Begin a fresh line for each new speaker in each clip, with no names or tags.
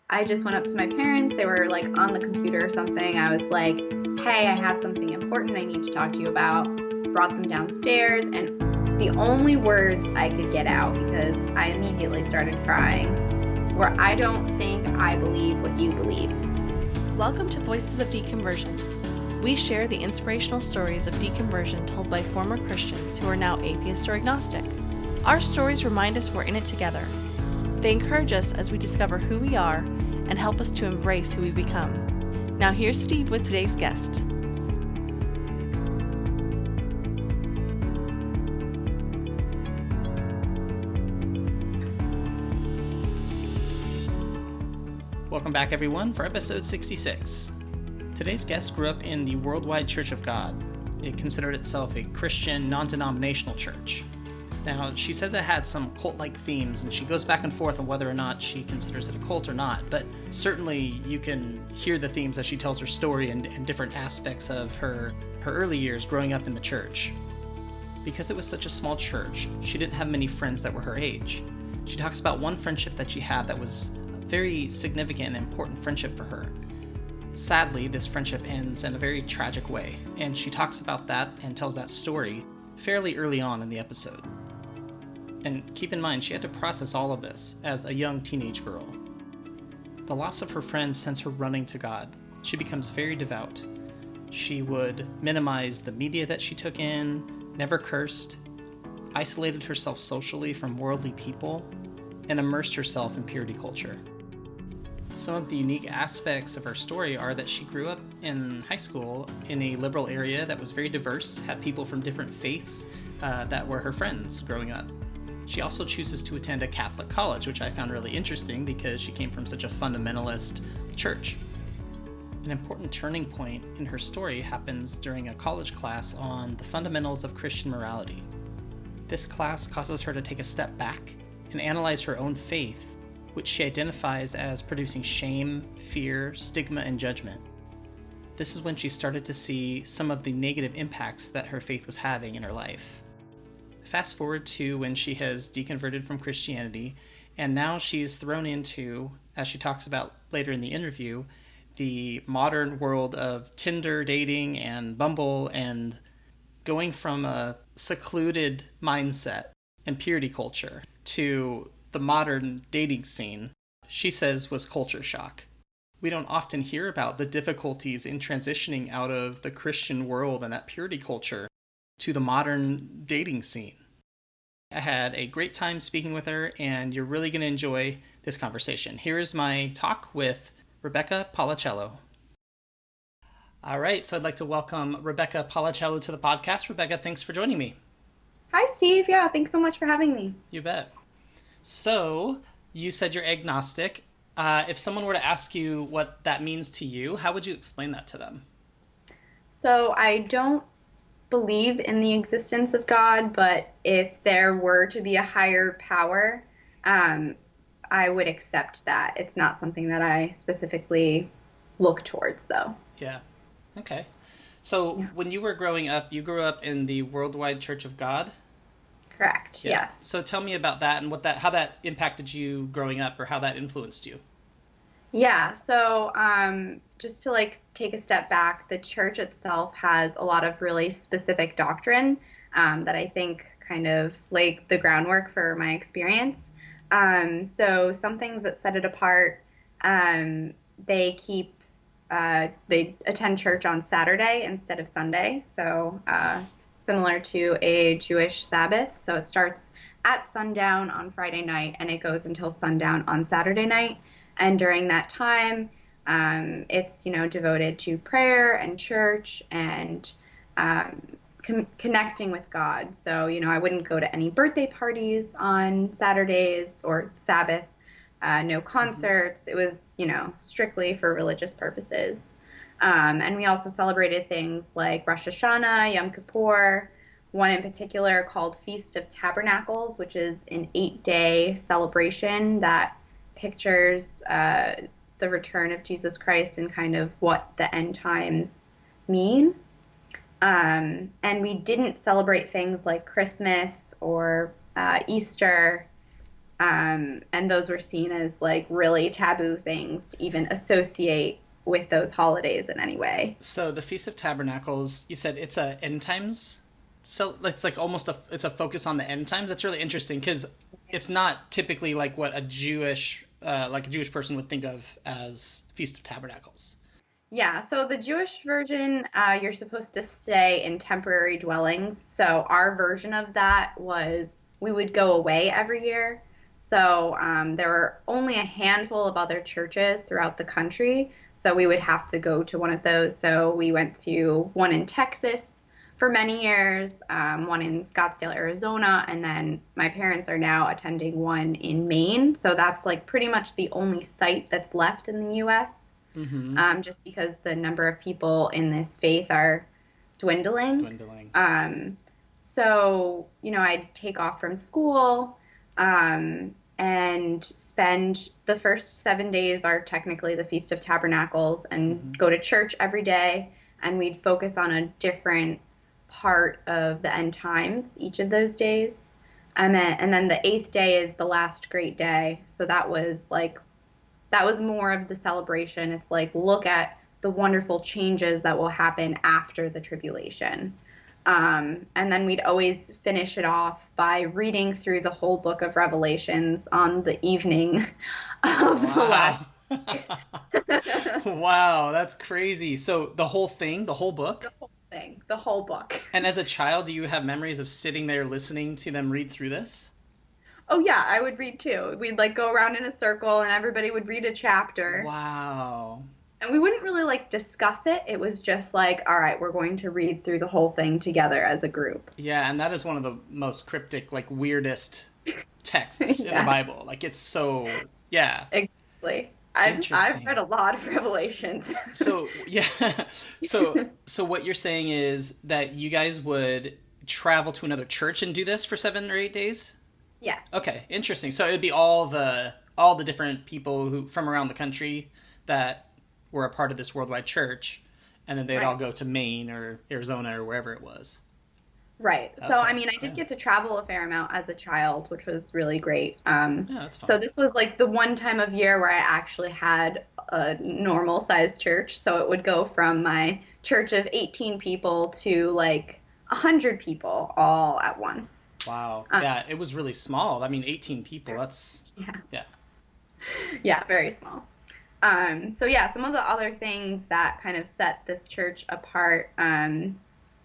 I just went up to my parents. They were like on the computer or something. I was like, hey, I have something important I need to talk to you about. Brought them downstairs, and the only words I could get out, because I immediately started crying, were, I don't think I believe what you believe.
Welcome to Voices of Deconversion. We share the inspirational stories of deconversion told by former Christians who are now atheist or agnostic. Our stories remind us we're in it together. They encourage us as we discover who we are and help us to embrace who we become. Now here's Steve with today's guest.
Welcome back, everyone, for episode 66. Today's guest grew up in the Worldwide Church of God. It considered itself a Christian, non-denominational church. Now, she says it had some cult-like themes, and she goes back and forth on whether or not she considers it a cult or not, but certainly you can hear the themes as she tells her story and different aspects of her early years growing up in the church. Because it was such a small church, she didn't have many friends that were her age. She talks about one friendship that she had that was a very significant and important friendship for her. Sadly, this friendship ends in a very tragic way, and she talks about that and tells that story fairly early on in the episode. And keep in mind, she had to process all of this as a young teenage girl. The loss of her friends sends her running to God. She becomes very devout. She would minimize the media that she took in, never cursed, isolated herself socially from worldly people, and immersed herself in purity culture. Some of the unique aspects of her story are that she grew up in high school in a liberal area that was very diverse, had people from different faiths that were her friends growing up. She also chooses to attend a Catholic college, which I found really interesting because she came from such a fundamentalist church. An important turning point in her story happens during a college class on the fundamentals of Christian morality. This class causes her to take a step back and analyze her own faith, which she identifies as producing shame, fear, stigma, and judgment. This is when she started to see some of the negative impacts that her faith was having in her life. Fast forward to when she has deconverted from Christianity, and now she's thrown into, as she talks about later in the interview, the modern world of Tinder dating and Bumble, and going from a secluded mindset and purity culture to the modern dating scene, she says was culture shock. We don't often hear about the difficulties in transitioning out of the Christian world and that purity culture to the modern dating scene. I had a great time speaking with her, and you're really going to enjoy this conversation. Here is my talk with Rebecca Policello. All right, so I'd like to welcome Rebecca Policello to the podcast. Rebecca, thanks for joining me.
Hi, Steve. Yeah, thanks so much for having me.
You bet. So, you said you're agnostic. If someone were to ask you what that means to you, how would you explain that to them?
So I don't believe in the existence of God, but if there were to be a higher power, I would accept that. It's not something that I specifically look towards, though.
Yeah. Okay. So When you were growing up, you grew up in the Worldwide Church of God?
Correct.
Yeah.
Yes.
So tell me about that and how that impacted you growing up, or how that influenced you.
Yeah. So just to take a step back, the church itself has a lot of really specific doctrine that I think kind of laid the groundwork for my experience. So some things that set it apart, they attend church on Saturday instead of Sunday. So similar to a Jewish Sabbath. So it starts at sundown on Friday night and it goes until sundown on Saturday night. And during that time, it's, devoted to prayer and church and connecting with God. So, I wouldn't go to any birthday parties on Saturdays or Sabbath, no concerts. It was, strictly for religious purposes. And we also celebrated things like Rosh Hashanah, Yom Kippur, one in particular called Feast of Tabernacles, which is an 8-day celebration that pictures the return of Jesus Christ and kind of what the end times mean. And we didn't celebrate things like Christmas or Easter And those were seen as like really taboo things to even associate with those holidays in any way.
So the Feast of Tabernacles, you said it's a end times. So it's like almost it's a focus on the end times. That's really interesting because it's not typically like what a Jewish person would think of as Feast of Tabernacles.
Yeah, so the Jewish version, you're supposed to stay in temporary dwellings. So our version of that was we would go away every year. So there were only a handful of other churches throughout the country. So we would have to go to one of those. So we went to one in Texas for many years, one in Scottsdale, Arizona, and then my parents are now attending one in Maine. So that's like pretty much the only site that's left in the US,
Mm-hmm.
just because the number of people in this faith are dwindling.
Dwindling.
So, I'd take off from school and spend the first 7 days are technically the Feast of Tabernacles and
Mm-hmm.
go to church every day. And we'd focus on a different part of the end times each of those days. And then the eighth day is the last great day. So that was more of the celebration. It's like, look at the wonderful changes that will happen after the tribulation. And then we'd always finish it off by reading through the whole book of Revelations on the evening of the last.
Wow. Wow, that's crazy. So the whole thing, the whole book?
The whole thing, the whole book.
And as a child, do you have memories of sitting there listening to them read through this?
Oh yeah, I would read too. We'd like go around in a circle and everybody would read a chapter.
Wow.
And we wouldn't really like discuss it. It was just like, all right, we're going to read through the whole thing together as a group.
Yeah, and that is one of the most cryptic, like weirdest texts in the
Yeah,
Bible. Like it's so, yeah,
exactly. I've read
interesting.
a lot of Revelations.
So, yeah. So what you're saying is that you guys would travel to another church and do this for 7 or 8 days?
Yes.
Okay, interesting. So it'd be all the different people who from around the country that were a part of this worldwide church, and then they'd all
Right.
go to Maine or Arizona or wherever it was.
Right. So, I
Okay,
mean, I did
yeah,
get to travel a fair amount as a child, which was really great.
yeah, that's
So
fun.
this was like the one time of year where I actually had a normal sized church. So it would go from my church of 18 people to like 100 people all at once.
Wow,
Um,
yeah, it was really small. I mean, 18 people. That's
yeah.
yeah.
Yeah, very small. So yeah, some of the other things that kind of set this church apart,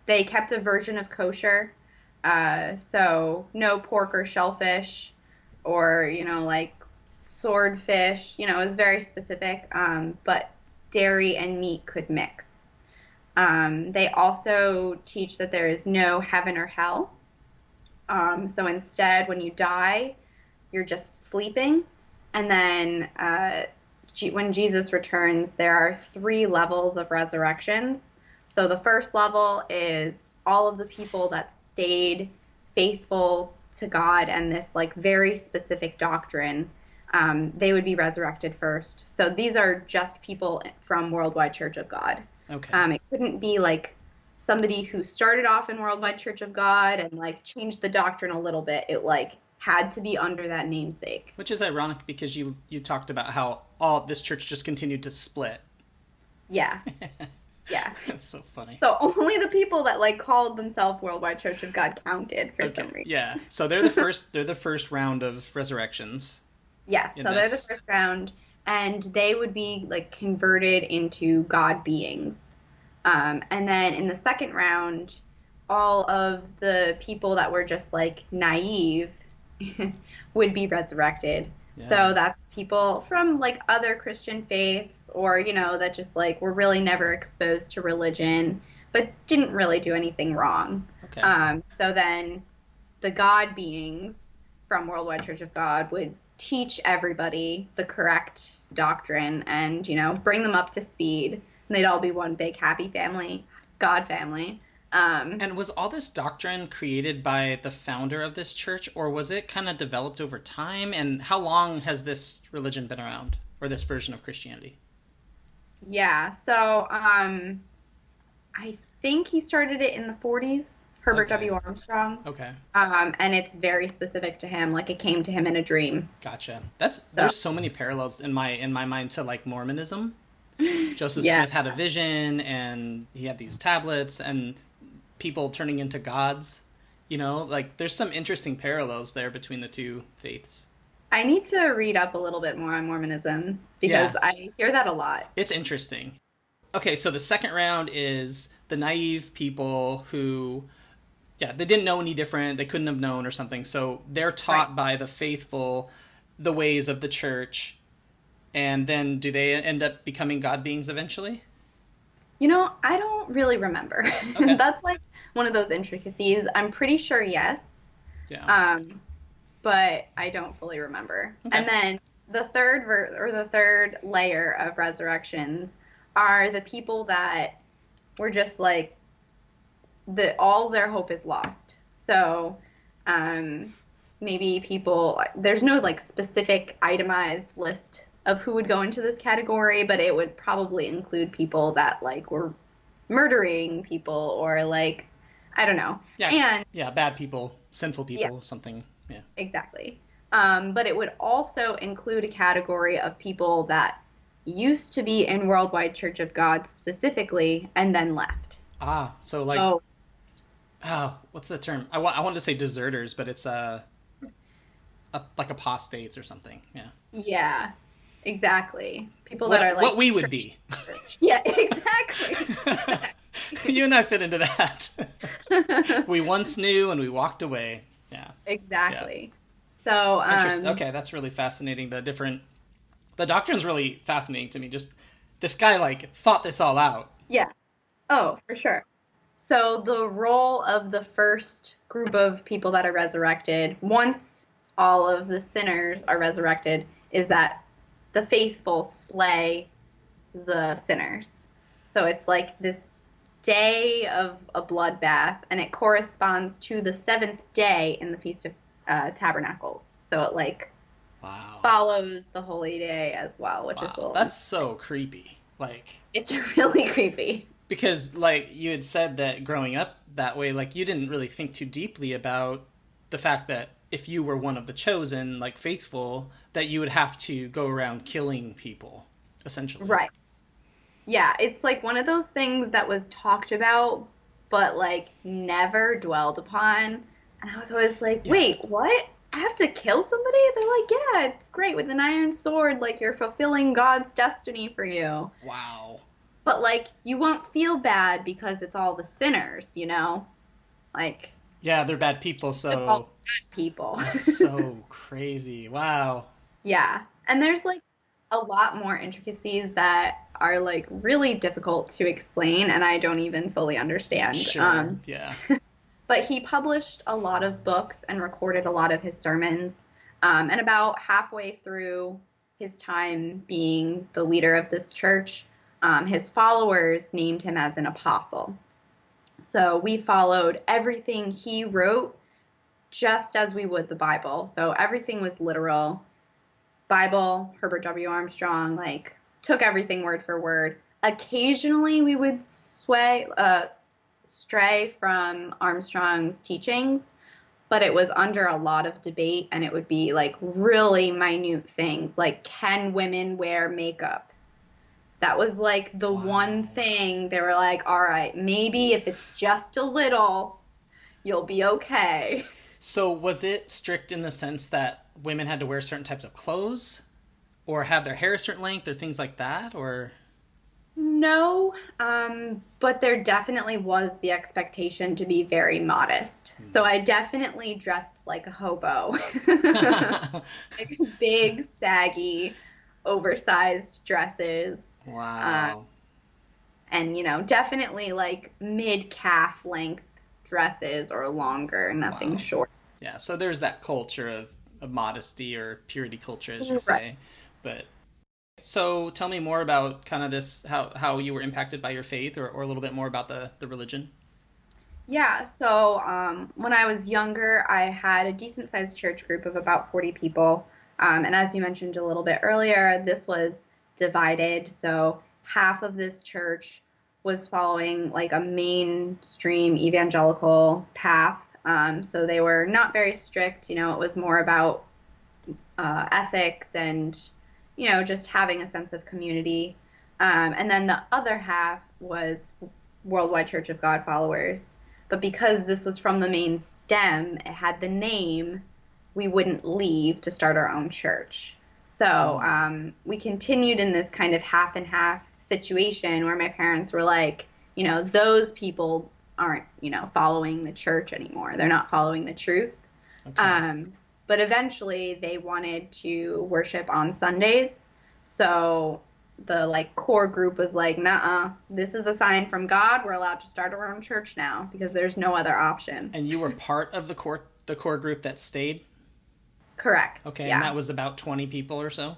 they kept a version of kosher. So no pork or shellfish or, like swordfish, it was very specific, but dairy and meat could mix. They also teach that there is no heaven or hell. So instead, when you die, you're just sleeping. And then when Jesus returns, there are three levels of resurrections. So the first level is all of the people that stayed faithful to God and this like very specific doctrine. They would be resurrected first. So these are just people from Worldwide Church of God.
Okay,
It couldn't be like somebody who started off in Worldwide Church of God and like changed the doctrine a little bit. It like had to be under that namesake.
which is ironic because you talked about how all this church just continued to split.
Yeah, yeah.
That's so funny.
So only the people that like called themselves Worldwide Church of God counted for
Okay,
some reason.
yeah. So they're the first round of resurrections
Yes,
in
so they're the
this.
first round, and they would be like converted into God beings. And then in the second round, all of the people that were just like naive would be resurrected.
Yeah.
So that's people from like other Christian faiths or, that just like were really never exposed to religion, but didn't really do anything wrong.
Okay.
So then the God beings from Worldwide Church of God would teach everybody the correct doctrine and, bring them up to speed. And they'd all be one big happy family, God family. Um,
And was all this doctrine created by the founder of this church, or was it kind of developed over time? And how long has this religion been around, or this version of Christianity?
yeah, so I think he started it in the 40s. Herbert
Okay.
W. Armstrong.
Okay.
And it's very specific to him, like it came to him in a dream.
Gotcha.
So,
There's so many parallels in my mind to like Mormonism. Joseph
yeah,
Smith had a vision and he had these tablets and people turning into gods. Like there's some interesting parallels there between the two faiths.
I need to read up a little bit more on Mormonism because
Yeah,
I hear that a lot.
it's interesting. Okay, so the second round is the naive people who, yeah, they didn't know any different. They couldn't have known or something. So they're taught
Right.
by the faithful the ways of the church. And then do they end up becoming God beings eventually?
I don't really remember.
Okay.
That's like one of those intricacies. I'm pretty sure yes,
Yeah.
um, but I don't fully remember.
Okay.
And then the third layer of resurrections are the people that were just like all their hope is lost. So, um, maybe people there's no like specific itemized list of who would go into this category, but it would probably include people that like were murdering people or like I don't know.
Yeah.
And
Yeah. Bad people, sinful
yeah,
people, something. Yeah.
exactly. But it would also include a category of people that used to be in Worldwide Church of God specifically and then left.
Ah, so like,
So
oh, what's the term? I wanted to say deserters, but it's like apostates or something. Yeah.
yeah, exactly. People that are
What
like
we would be.
church. Yeah, exactly.
You and I fit into that. We once knew and we walked away. Yeah. Yeah.
Exactly. So,
Interesting. Okay, that's really fascinating. The doctrine's really fascinating to me. Just this guy like thought this all out.
yeah. Oh, for sure. So the role of the first group of people that are resurrected, once all of the sinners are resurrected, is that the faithful slay the sinners. So it's like this day of a bloodbath, and it corresponds to the seventh day in the Feast of Tabernacles. So it like
Wow.
follows the holy day as well, which is a
Wow.
little,
That's so creepy. Like
it's really creepy.
because like you had said that growing up that way, like you didn't really think too deeply about the fact that if you were one of the chosen, like faithful, that you would have to go around killing people, essentially.
Right. Yeah, it's like one of those things that was talked about, but like never dwelled upon. And I was always like,
Yeah.
wait, what? I have to kill somebody? They're like, yeah, it's great with an iron sword. Like you're fulfilling God's destiny for you.
Wow.
But like you won't feel bad because it's all the sinners? Like
Yeah, they're bad people,
it's all
so
bad people.
that's so crazy. Wow.
Yeah. And there's like a lot more intricacies that are like really difficult to explain and I don't even fully understand.
Sure. Yeah.
But he published a lot of books and recorded a lot of his sermons. And about halfway through his time being the leader of this church, his followers named him as an apostle. So we followed everything he wrote just as we would the Bible. So everything was literal. Bible, Herbert W. Armstrong, like took everything word for word. Occasionally we would stray from Armstrong's teachings, but it was under a lot of debate and it would be like really minute things like can women wear makeup? That was like the one
Wow.
thing they were like, all right, maybe if it's just a little, you'll be okay.
So was it strict in the sense that women had to wear certain types of clothes or have their hair a certain length or things like that or
No, but there definitely was the expectation to be very modest. So I definitely dressed like a hobo. Like big, saggy, oversized dresses. Uh,
Wow.
and, definitely like mid-calf length dresses or longer, nothing
Wow.
short.
Yeah, so there's that culture of modesty or purity culture as you
Right.
say. But so tell me more about kind of this how you were impacted by your faith or a little bit more about the religion.
Yeah, so when I was younger, I had a decent sized church group of about 40 people. And as you mentioned a little bit earlier, this was divided. So half of this church was following like a mainstream evangelical path. So they were not very strict. It was more about ethics and, just having a sense of community. And then the other half was Worldwide Church of God followers. But because this was from the main stem, it had the name, we wouldn't leave to start our own church. So we continued in this kind of half and half situation where my parents were like, those people aren't, following the church anymore. They're not following the truth.
Okay.
But eventually they wanted to worship on Sundays. So the like core group was like, nah, this is a sign from God. We're allowed to start our own church now because there's no other option.
And you were part of the core group that stayed?
Correct.
Okay, and
Yeah.
that was about 20 people or so?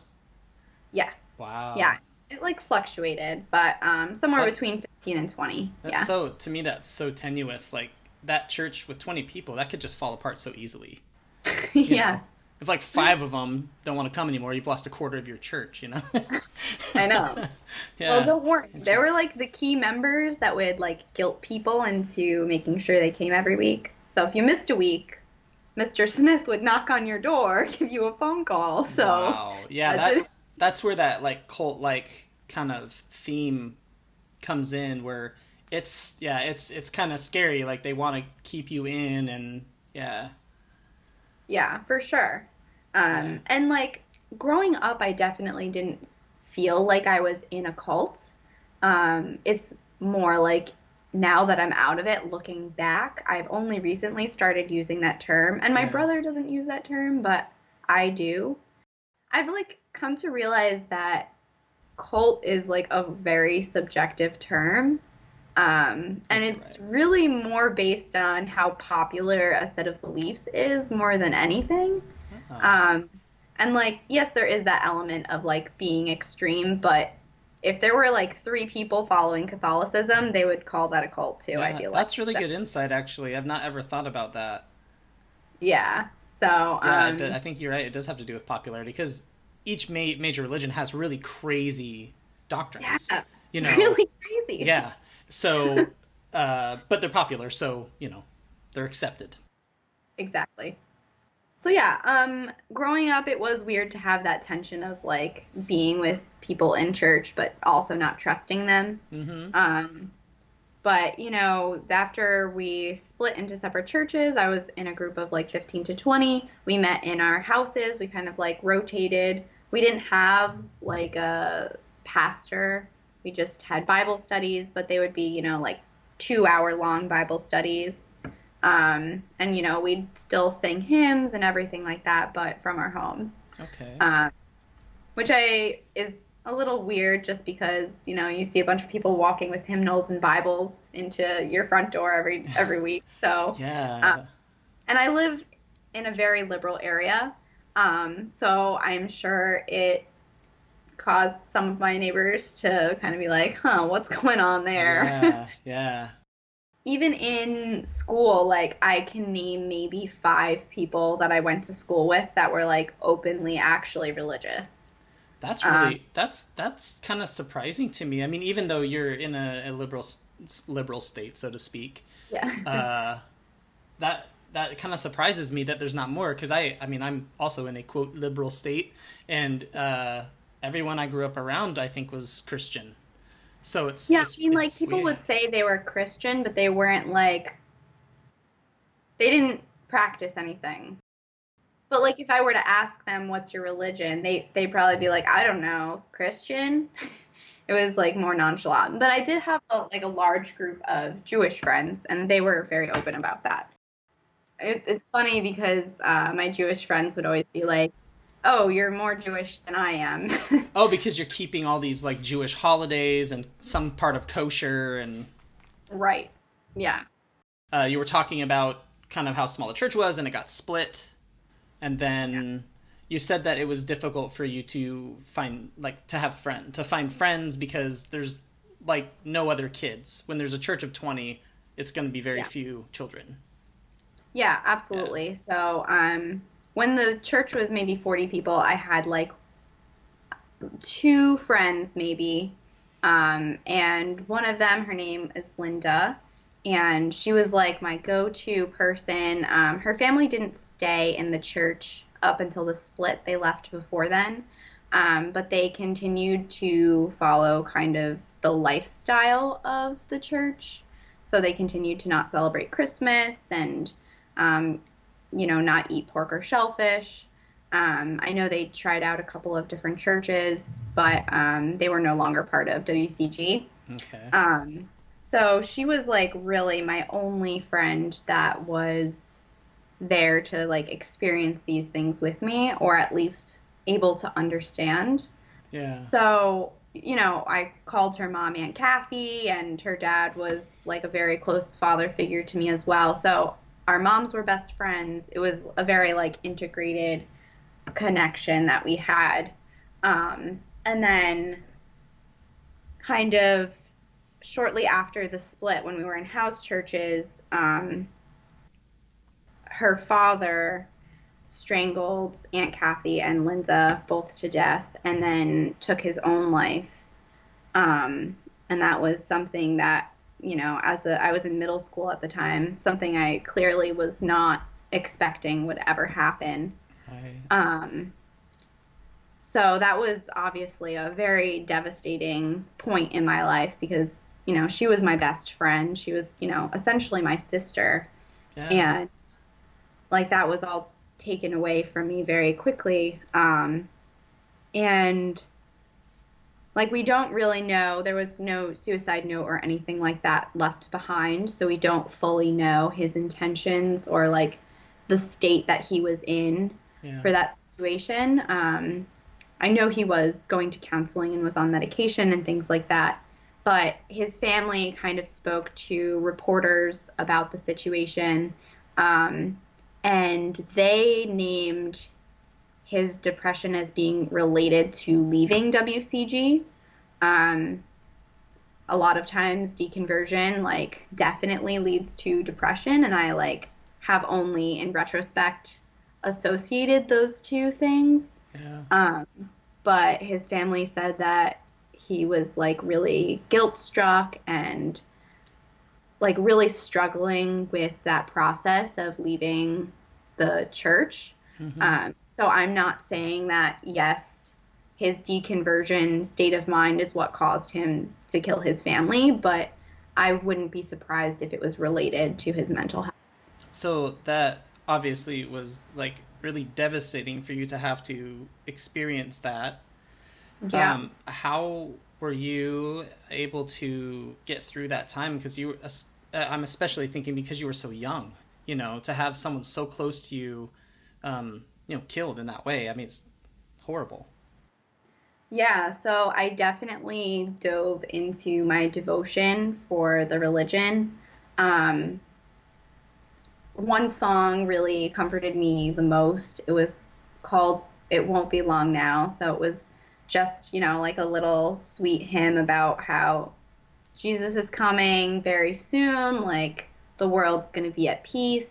Yes.
Wow.
Yeah. It like fluctuated, but somewhere
That,
between 15 and 20. Yeah.
to me, that's so tenuous. Like, that church with 20 people, that could just fall apart so easily. You
Yeah.
know? If like 5 of them don't want to come anymore, you've lost a quarter of your church,
I know.
Yeah.
Well, don't worry. There
Interesting.
were like the key members that would like guilt people into making sure they came every week. So if you missed a week, Mr. Smith would knock on your door, give you a phone call. So
Wow. Yeah,
that's it.
that's where that like cult like kind of theme comes in where it's kind of scary, like they want to keep you in and yeah.
Yeah, for sure.
Yeah.
And like growing up, I definitely didn't feel like I was in a cult. It's more like now that I'm out of it, looking back, I've only recently started using that term. And my
Yeah.
brother doesn't use that term, but I do. I've like come to realize that cult is like a very subjective term.
I
And
think you're
it's
right.
really more based on how popular a set of beliefs is more than anything.
Oh.
Um, and like, yes, there is that element of like being extreme, but if there were like three people following Catholicism, they would call that a cult too, I
Yeah,
feel like.
that's really
So,
good insight actually. I've not ever thought about that.
yeah. So,
Yeah, I think you're right. It does have to do with popularity because each major religion has really crazy
yeah,
doctrines. You know,
really crazy.
yeah. So, but they're popular, so they're accepted.
Exactly. So yeah, growing up, it was weird to have that tension of like being with people in church, but also not trusting them.
Mm-hmm.
Um, but after we split into separate churches, I was in a group of like 15 to 20. We met in our houses. We kind of like rotated. We didn't have like a pastor. We just had Bible studies, but they would be, like 2 hour long Bible studies. And we'd still sing hymns and everything like that, but from our homes.
Okay.
Um, which I is a little weird just because, you see a bunch of people walking with hymnals and Bibles into your front door every week. So, uh,
Yeah.
and I live in a very liberal area. So I'm sure it caused some of my neighbors to kind of be like, huh, what's going on there?
Yeah. Yeah.
Even in school, like I can name maybe 5 people that I went to school with that were like openly actually religious.
That's
Um,
really that's kind of surprising to me. I mean, even though you're in a liberal state, so to speak,
yeah.
uh, that kind of surprises me that there's not more because I mean I'm also in a quote liberal state and everyone I grew up around I think was Christian. So it's
Yeah, I
it's
mean, like
it's
people
weird.
would say they were Christian, but they weren't like, they didn't practice anything. But like if I were to ask them what's your religion, they'd probably be like, I don't know, Christian. It was like more nonchalant. But I did have like a large group of Jewish friends, and they were very open about that. It's funny because my Jewish friends would always be like, "Oh, you're more Jewish than I am."
Oh, because you're keeping all these like Jewish holidays and some part of kosher and
Right. Yeah.
you were talking about kind of how small the church was and it got split. And
Yeah.
then you said that it was difficult for you to find like to find friends because there's like no other kids. When there's a church of 20, it's going to be very
Yeah.
few children.
Yeah,
Yeah.
absolutely. So, when the church was maybe 40 people, I had like 2 friends maybe. And one of them, her name is Linda, and she was like my go-to person. Her family didn't stay in the church up until the split. They left before then. But they continued to follow kind of the lifestyle of the church. So they continued to not celebrate Christmas and, um, not eat pork or shellfish. I know they tried out a couple of different churches, but they were no longer part of WCG.
Okay.
So she was like really my only friend that was there to like experience these things with me, or at least able to understand.
Yeah.
So, I called her mom Aunt Kathy, and her dad was like a very close father figure to me as well. So our moms were best friends. It was a very like integrated connection that we had. And then kind of shortly after the split, when we were in house churches, her father strangled Aunt Kathy and Linda both to death and then took his own life. And that was something that, I was in middle school at the time, something I clearly was not expecting would ever happen.
Right.
So that was obviously a very devastating point in my life because, she was my best friend. She was, essentially my sister.
Yeah.
And like that was all taken away from me very quickly. And like we don't really know, there was no suicide note or anything like that left behind, so we don't fully know his intentions or like the state that he was in
Yeah.
for that situation. I know he was going to counseling and was on medication and things like that, but his family kind of spoke to reporters about the situation, and they named his depression as being related to leaving WCG. Um, a lot of times deconversion like definitely leads to depression, and I like have only in retrospect associated those two things.
Yeah.
But his family said that he was like really guilt struck and like really struggling with that process of leaving the church.
Mm-hmm.
So I'm not saying that, yes, his deconversion state of mind is what caused him to kill his family, but I wouldn't be surprised if it was related to his mental health.
So that obviously was like really devastating for you to have to experience that.
Yeah.
How were you able to get through that time? Because I'm especially thinking because you were so young, to have someone so close to you, killed in that way. I mean, it's horrible.
Yeah, so I definitely dove into my devotion for the religion. Um, One song really comforted me the most. It was called It Won't Be Long Now. So it was just, like a little sweet hymn about how Jesus is coming very soon, like the world's going to be at peace.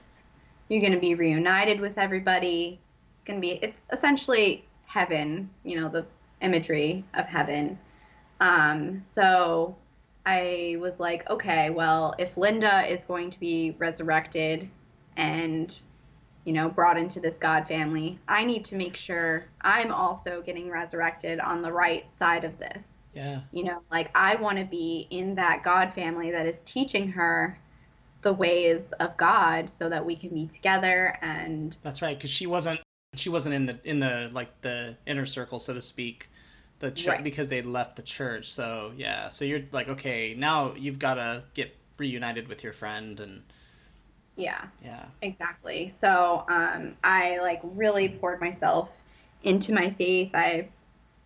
You're going to be reunited with everybody. It's essentially heaven, the imagery of heaven. So I was like, okay, well, if Linda is going to be resurrected and, brought into this God family, I need to make sure I'm also getting resurrected on the right side of this.
Yeah.
Like I want to be in that God family that is teaching her the ways of God so that we can be together. And
That's right, because she wasn't in the like the inner circle, so to speak, the church,
right.
because they left the church. So yeah, so you're like, okay, now you've got to get reunited with your friend, and
Yeah,
yeah.
exactly. So I like really poured myself into my faith. I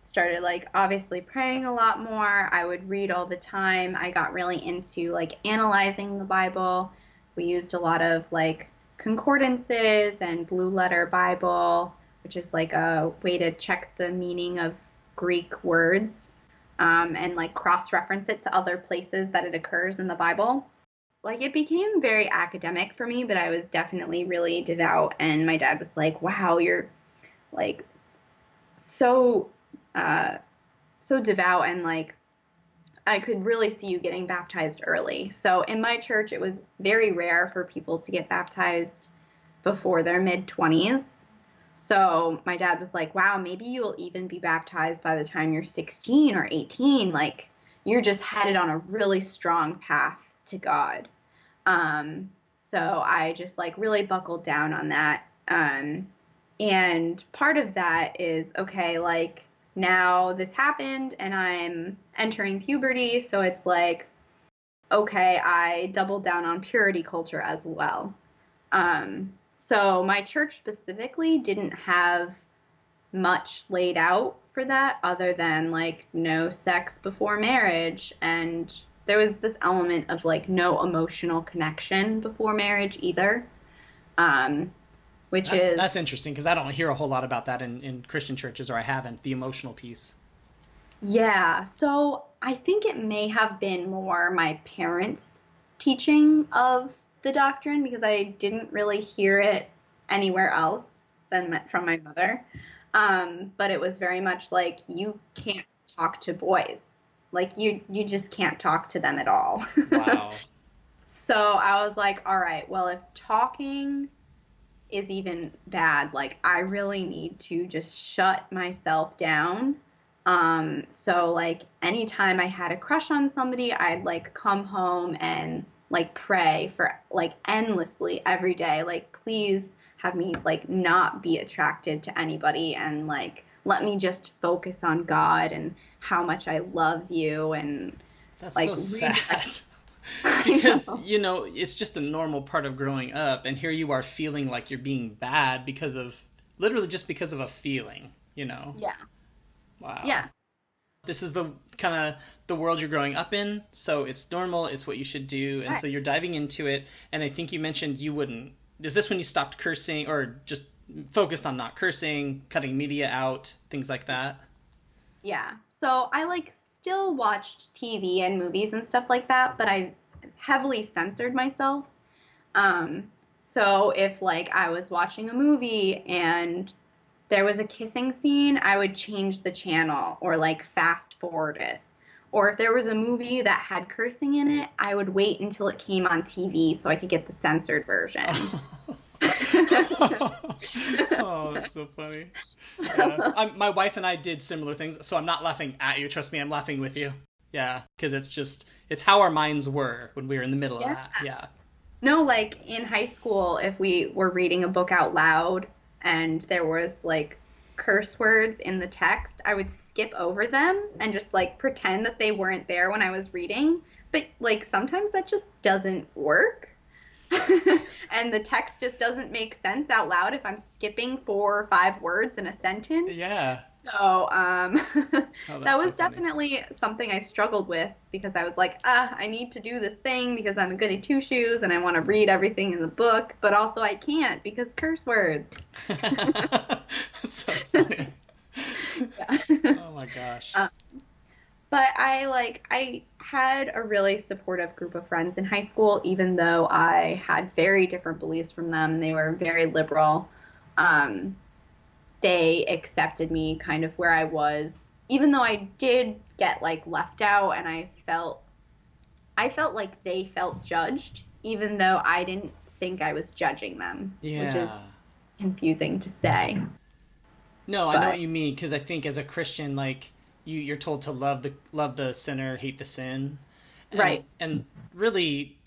started like obviously praying a lot more. I would read all the time. I got really into like analyzing the Bible. We used a lot of like concordances and Blue Letter Bible, which is like a way to check the meaning of Greek words, and like cross reference it to other places that it occurs in the Bible. Like it became very academic for me, but I was definitely really devout. And my dad was like, wow, you're like so, uh, so devout and like I could really see you getting baptized early. So in my church, it was very rare for people to get baptized before their mid-20s. So my dad was like, wow, maybe you'll even be baptized by the time you're 16 or 18. Like, you're just headed on a really strong path to God. Um, so I just like really buckled down on that. And part of that is, okay, like now this happened and I'm entering puberty. So it's like, okay, I doubled down on purity culture as well. So my church specifically didn't have much laid out for that other than like no sex before marriage, and there was this element of like no emotional connection before marriage either, um, which is
That's interesting because I don't hear a whole lot about that in Christian churches, or I haven't, the emotional piece.
yeah. So I think it may have been more my parents' teaching of the doctrine because I didn't really hear it anywhere else than from my mother. But it was very much like you can't talk to boys. Like you just can't talk to them at all.
Wow.
So I was like, all right, well, if talking is even bad, like I really need to just shut myself down. So like anytime I had a crush on somebody, I'd like come home and like pray for like endlessly every day. Like, please have me like not be attracted to anybody and like let me just focus on God and how much I love you and
That's
like
so sad.
redirect.
Because,
I know.
it's just a normal part of growing up, and here you are feeling like you're being bad because of, literally just because of a feeling.
Yeah.
Wow.
Yeah.
This is the kind of the world you're growing up in, so it's normal, it's what you should do, and
Right.
so you're diving into it, and I think you mentioned you wouldn't. Is this when you stopped cursing, or just focused on not cursing, cutting media out, things like that?
Yeah. So I like still watched TV and movies and stuff like that, but I heavily censored myself. Um, so if like I was watching a movie and there was a kissing scene, I would change the channel or like fast forward it. Or if there was a movie that had cursing in it, I would wait until it came on TV so I could get the censored version.
Oh, that's so funny. Yeah, my wife and I did similar things, so I'm not laughing at you. Trust me, I'm laughing with you. Yeah, because it's how our minds were when we were in the middle of
Yeah.
that. Yeah.
No, like in high school, if we were reading a book out loud and there was like curse words in the text, I would skip over them and just like pretend that they weren't there when I was reading. But like sometimes that just doesn't work. And the text just doesn't make sense out loud if I'm skipping 4 or 5 words in a sentence.
Yeah.
So,
Oh,
that
that's
was
so funny.
definitely something I struggled with because I was like, I need to do this thing because I'm a goody two shoes and I want to read everything in the book, but also I can't because curse words.
That's so funny.
Yeah.
Oh my gosh.
But I had a really supportive group of friends in high school, even though I had very different beliefs from them. They were very liberal. Um, they accepted me kind of where I was, even though I did get like left out and I felt like they felt judged, even though I didn't think I was judging them, which is
Yeah.
confusing to say.
No, I know what
But
you mean, because I think as a Christian, like you're told to love the sinner, hate the sin, and
right,
and really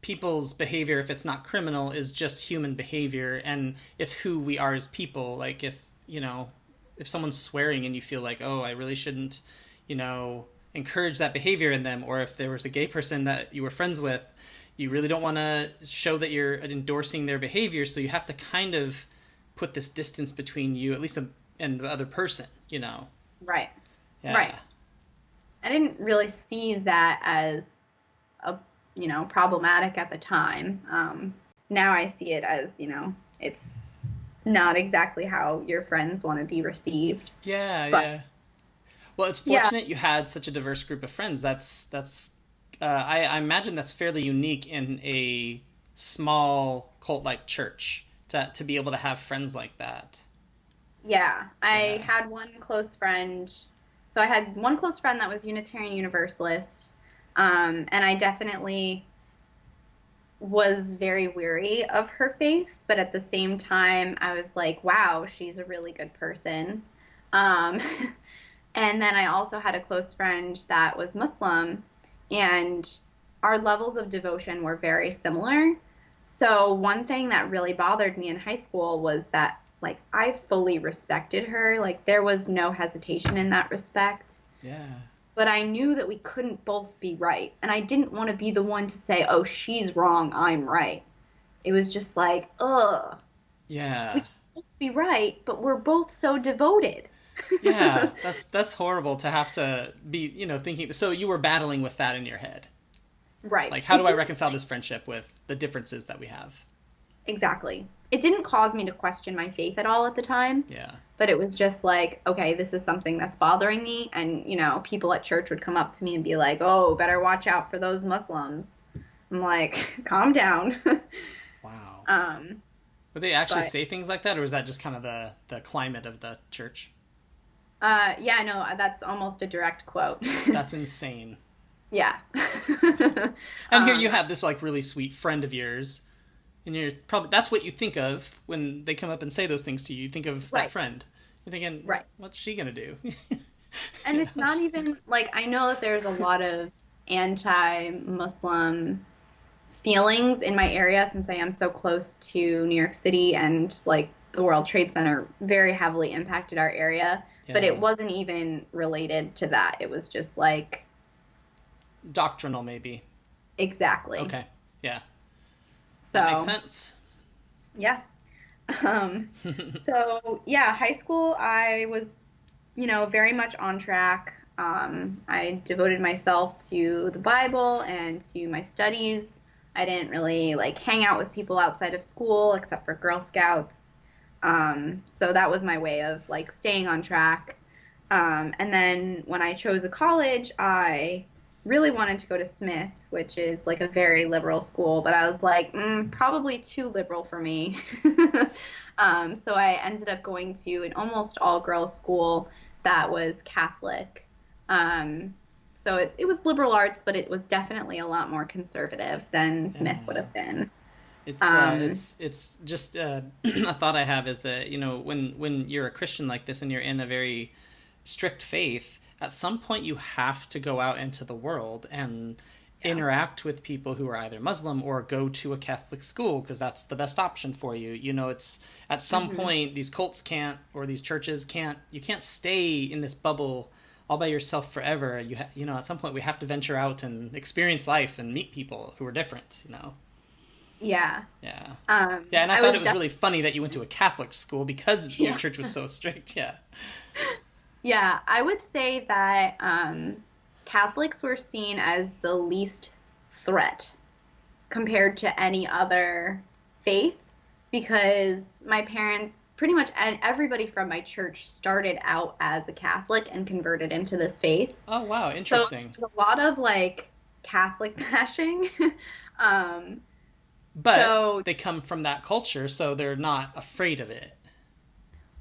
people's behavior, if it's not criminal, is just human behavior, and it's who we are as people. Like if someone's swearing and you feel like, oh, I really shouldn't, encourage that behavior in them, or if there was a gay person that you were friends with, you really don't want to show that you're endorsing their behavior, so you have to kind of put this distance between you, at least, and the other person.
right, right.
Yeah.
I didn't really see that as a problematic at the time. Now I see it as it's not exactly how your friends want to be received.
Yeah,
But
yeah. Well, it's
yeah,
fortunate you had such a diverse group of friends. That's I imagine that's fairly unique in a small cult-like church to be able to have friends like that.
yeah. I
Yeah.
had one close friend. So I had one close friend that was Unitarian Universalist, and I definitely was very weary of her faith, but at the same time, I was like, wow, she's a really good person. Um, and then I also had a close friend that was Muslim, and our levels of devotion were very similar. So one thing that really bothered me in high school was that like I fully respected her. Like there was no hesitation in that respect.
Yeah.
But I knew that we couldn't both be right. And I didn't want to be the one to say, oh, she's wrong, I'm right. It was just like, ugh, we
Yeah.
can both be right, but we're both so devoted.
Yeah. That's horrible to have to be, thinking. So you were battling with that in your head.
Right.
Like, how do I reconcile this friendship with the differences that we have?
Exactly. It didn't cause me to question my faith at all at the time,
Yeah.
but it was just like, okay, this is something that's bothering me. And, people at church would come up to me and be like, oh, better watch out for those Muslims. I'm like, calm down.
Wow.
um,
Would they actually
but
say things like that, or is that just kind of the climate of the church?
yeah, no, that's almost a direct quote.
That's insane.
Yeah.
And here you have this like really sweet friend of yours, and you're probably that's what you think of when they come up and say those things to you. You think of that
Right.
friend. You're thinking,
Right.
what's she gonna do?
And it's not even like I know that there's a lot of anti-Muslim feelings in my area since I am so close to New York City and like the World Trade Center very heavily impacted our area, but it
Yeah.
wasn't even related to that. It was just like
Doctrinal, maybe.
exactly.
Okay. Yeah.
So,
That makes sense.
yeah. Um, so yeah, high school I was, very much on track. I devoted myself to the Bible and to my studies. I didn't really like hang out with people outside of school except for Girl Scouts. So that was my way of like staying on track. And then when I chose a college, I really wanted to go to Smith, which is like a very liberal school, but I was like, probably too liberal for me. So I ended up going to an almost all girls school that was Catholic. So it was liberal arts, but it was definitely a lot more conservative than Smith would
Yeah.
have been.
It's
Um,
it's just a thought I have is that when you're a Christian like this and you're in a very strict faith, at some point you have to go out into the world and
yeah.
interact with people who are either Muslim or go to a Catholic school because that's the best option for you. It's at some
hmm
point these cults can't or these churches can't you can't stay in this bubble all by yourself forever. At some point we have to venture out and experience life and meet people who are different.
Yeah.
Yeah.
Um,
Yeah, and I
I
thought
was
it was really funny that you went to a Catholic school because your
yeah.
church was so strict. Yeah.
Yeah, I would say that Catholics were seen as the least threat compared to any other faith because my parents, pretty much everybody from my church started out as a Catholic and converted into this faith.
Oh, wow.
So
Interesting.
there's a lot of like Catholic bashing. Um,
But
so,
they come from that culture, so they're not afraid of it.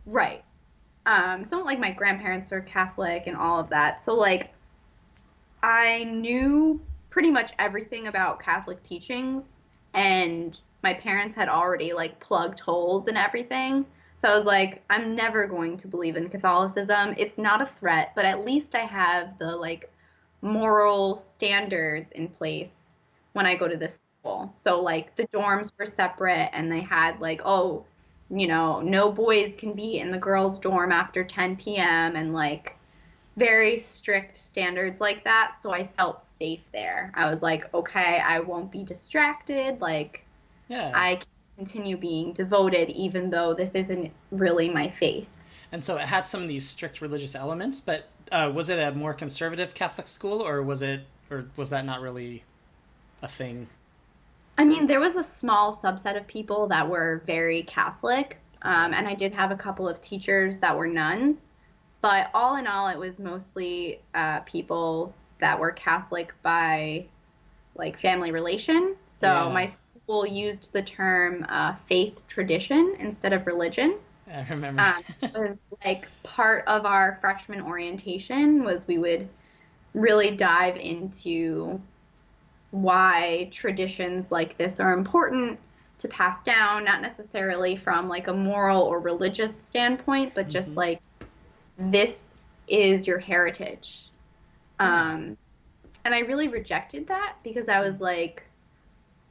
right. So like my grandparents are Catholic and all of that. So like I knew pretty much everything about Catholic teachings, and my parents had already like plugged holes in everything. So I was like, I'm never going to believe in Catholicism. It's not a threat, but at least I have the like moral standards in place when I go to this school. So like the dorms were separate and they had like, oh, no boys can be in the girls' dorm after 10 p.m. and like very strict standards like that. So I felt safe there. I was like, okay, I won't be distracted. Like,
Yeah.
I can continue being devoted even though this isn't really my faith.
And so it had some of these strict religious elements, but was it a more conservative Catholic school, or was that not really a thing?
I mean, there was a small subset of people that were very Catholic,
Okay.
and I did have a couple of teachers that were nuns, but all in all, it was mostly people that were Catholic by like family relation. So
Yeah.
my school used the term faith tradition instead of religion.
I remember.
Was like part of our freshman orientation was we would really dive into why traditions like this are important to pass down, not necessarily from like a moral or religious standpoint, but just
Hmm.
like this is your heritage.
Yeah.
Um, and I really rejected that because I was like,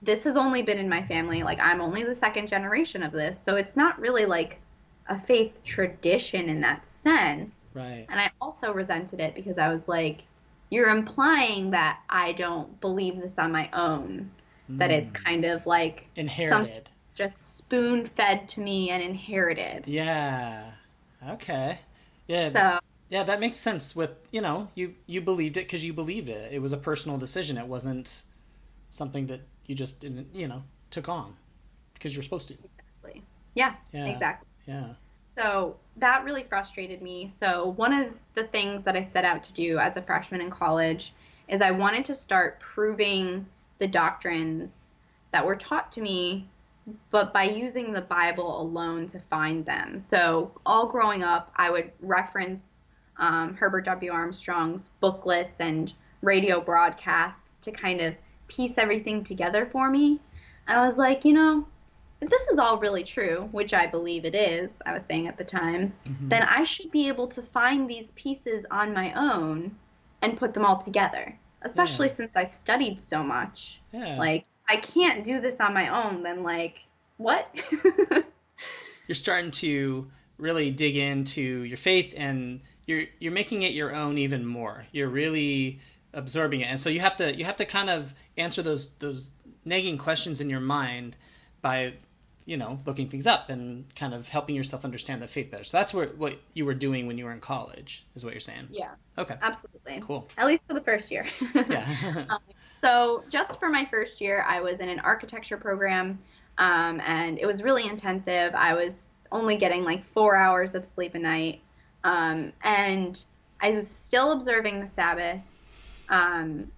this has only been in my family. Like, I'm only the second generation of this. So it's not really like a faith tradition in that sense.
Right.
And I also resented it because I was like, you're implying that I don't believe this on my own, that it's
Mm.
kind of like something
Inherited.
just spoon fed to me and inherited.
Yeah. Okay. Yeah.
So,
Yeah, that makes sense with, you believed it because you believed it. It was a personal decision. It wasn't something that you just didn't, took on because you're supposed to.
exactly. Yeah,
Yeah.
exactly.
Yeah.
So that really frustrated me. So one of the things that I set out to do as a freshman in college is I wanted to start proving the doctrines that were taught to me, but by using the Bible alone to find them. So all growing up, I would reference Herbert W. Armstrong's booklets and radio broadcasts to kind of piece everything together for me. And I was like, if this is all really true, which I believe it is, I was saying at the time,
Hmm.
then I should be able to find these pieces on my own and put them all together,
Yeah.
especially since I studied so much.
Yeah.
Like, I can't do this on my own, then, like, what?
You're starting to really dig into your faith, and you're making it your own even more. You're really absorbing it. And so you have to kind of answer those nagging questions in your mind by looking things up and kind of helping yourself understand the faith better. So that's what you were doing when you were in college, is what you're saying.
Yeah,
Okay.
absolutely.
Cool.
At least for the first year.
Yeah.
Um, so just for my first year, I was in an architecture program, and it was really intensive. I was only getting like 4 hours of sleep a night, and I was still observing the Sabbath, um,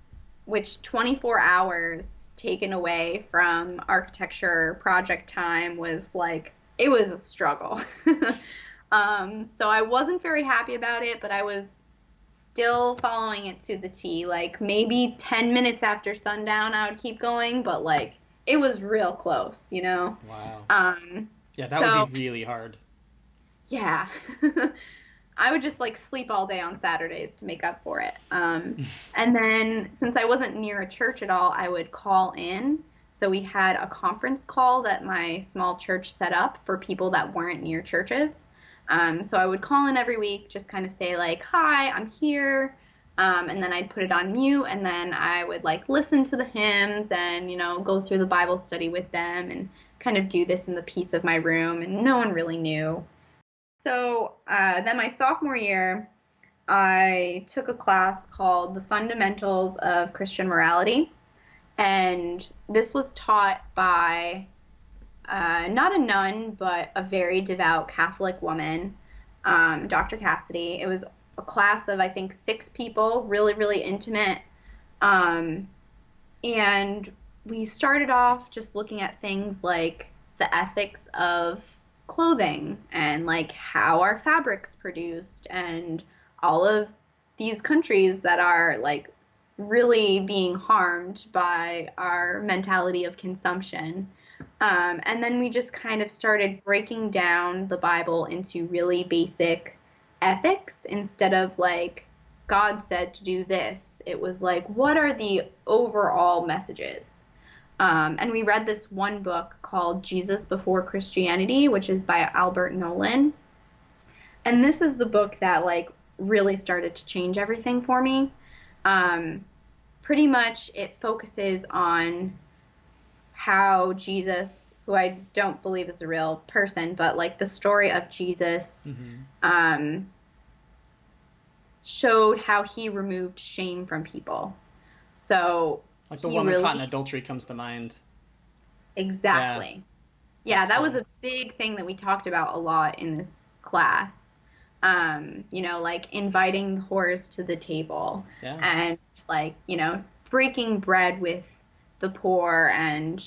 which 24 hours taken away from architecture project time was like, it was a struggle. So I wasn't very happy about it, but I was still following it to the T. Like maybe 10 minutes after sundown, I would keep going, but like it was real close, you know?
Wow.
Um,
Yeah, that would be
so
really hard.
yeah. I would just like sleep all day on Saturdays to make up for it. And then since I wasn't near a church at all, I would call in. So we had a conference call that my small church set up for people that weren't near churches. So I would call in every week, just kind of say like, "Hi, I'm here," and then I'd put it on mute, and then I would like listen to the hymns and go through the Bible study with them and kind of do this in the peace of my room, and no one really knew. So then my sophomore year, I took a class called The Fundamentals of Christian Morality. And this was taught by not a nun, but a very devout Catholic woman, Dr. Cassidy. It was a class of, I think, 6 people, really, really intimate. Um, and we started off just looking at things like the ethics of clothing and like how are fabrics produced and all of these countries that are like really being harmed by our mentality of consumption. And then we just kind of started breaking down the Bible into really basic ethics instead of like, God said to do this. It was like, what are the overall messages? And we read this one book called Jesus Before Christianity, which is by Albert Nolan. And this is the book that like really started to change everything for me. Um, Pretty much it focuses on how Jesus, who I don't believe is a real person, but like the story of Jesus,
Hmm.
um, showed how he removed shame from people. So
Like the
he
woman caught in
released
adultery comes to mind. Yeah,
exactly. Yeah,
that's
that was a big thing that we talked about a lot in this class. Like inviting whores to the table
yeah,
and like, breaking bread with the poor and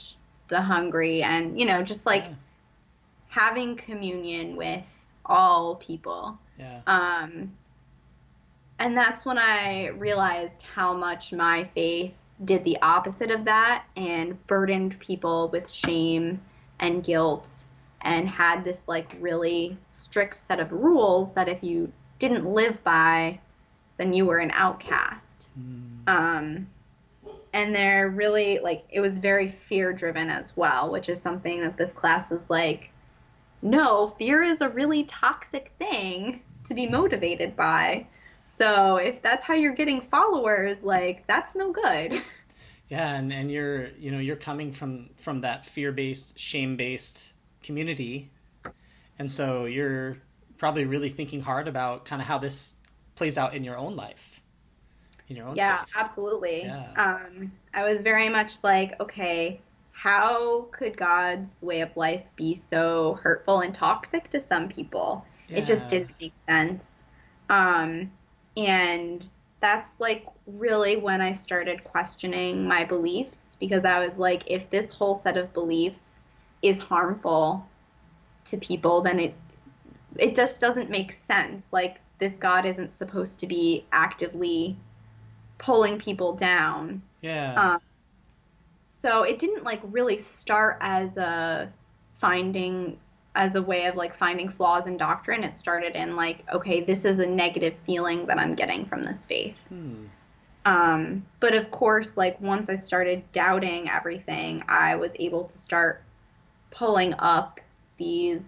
the hungry and, just like
yeah.
having communion with all people.
Yeah.
Um, and that's when I realized how much my faith did the opposite of that and burdened people with shame and guilt and had this like really strict set of rules that if you didn't live by, then you were an outcast. Um, and they're really like, it was very fear driven as well, which is something that this class was like, no, fear is a really toxic thing to be motivated by. So if that's how you're getting followers, like that's no good.
Yeah, and you're you're coming from that fear-based, shame-based community, and so you're probably really thinking hard about kind of how this plays out in your own life, in your own
Yeah,
faith.
absolutely.
Yeah.
I was very much like, okay, how could God's way of life be so hurtful and toxic to some people? It just
Yeah.
didn't make sense. Um, and that's like really when I started questioning my beliefs because I was like, if this whole set of beliefs is harmful to people, then it just doesn't make sense. Like this God isn't supposed to be actively pulling people down.
Yeah.
Um, so it didn't like really start as a finding as a way of like finding flaws in doctrine. It started in like, okay, this is a negative feeling that I'm getting from this faith.
Hmm.
But of course, like once I started doubting everything, I was able to start pulling up these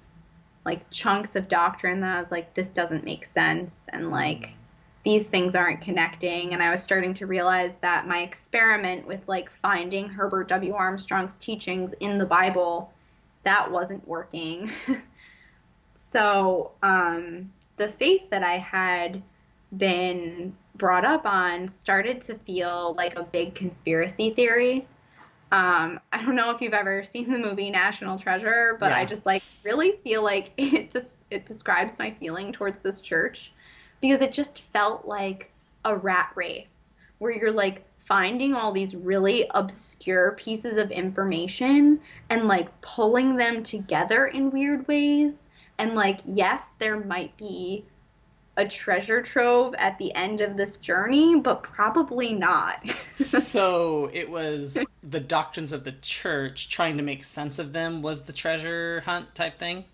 like chunks of doctrine that I was like, this doesn't make sense. And like, these things aren't connecting. And I was starting to realize that my experiment with like finding Herbert W. Armstrong's teachings in the Bible, that wasn't working. So, the faith that I had been brought up on started to feel like a big conspiracy theory. I don't know if you've ever seen the movie National Treasure, but I
Yeah.
just like really feel like it describes my feeling towards this church because it just felt like a rat race where you're like finding all these really obscure pieces of information and like pulling them together in weird ways. And like, yes, there might be a treasure trove at the end of this journey, but probably not.
So it was the doctrines of the church trying to make sense of them was the treasure hunt type thing.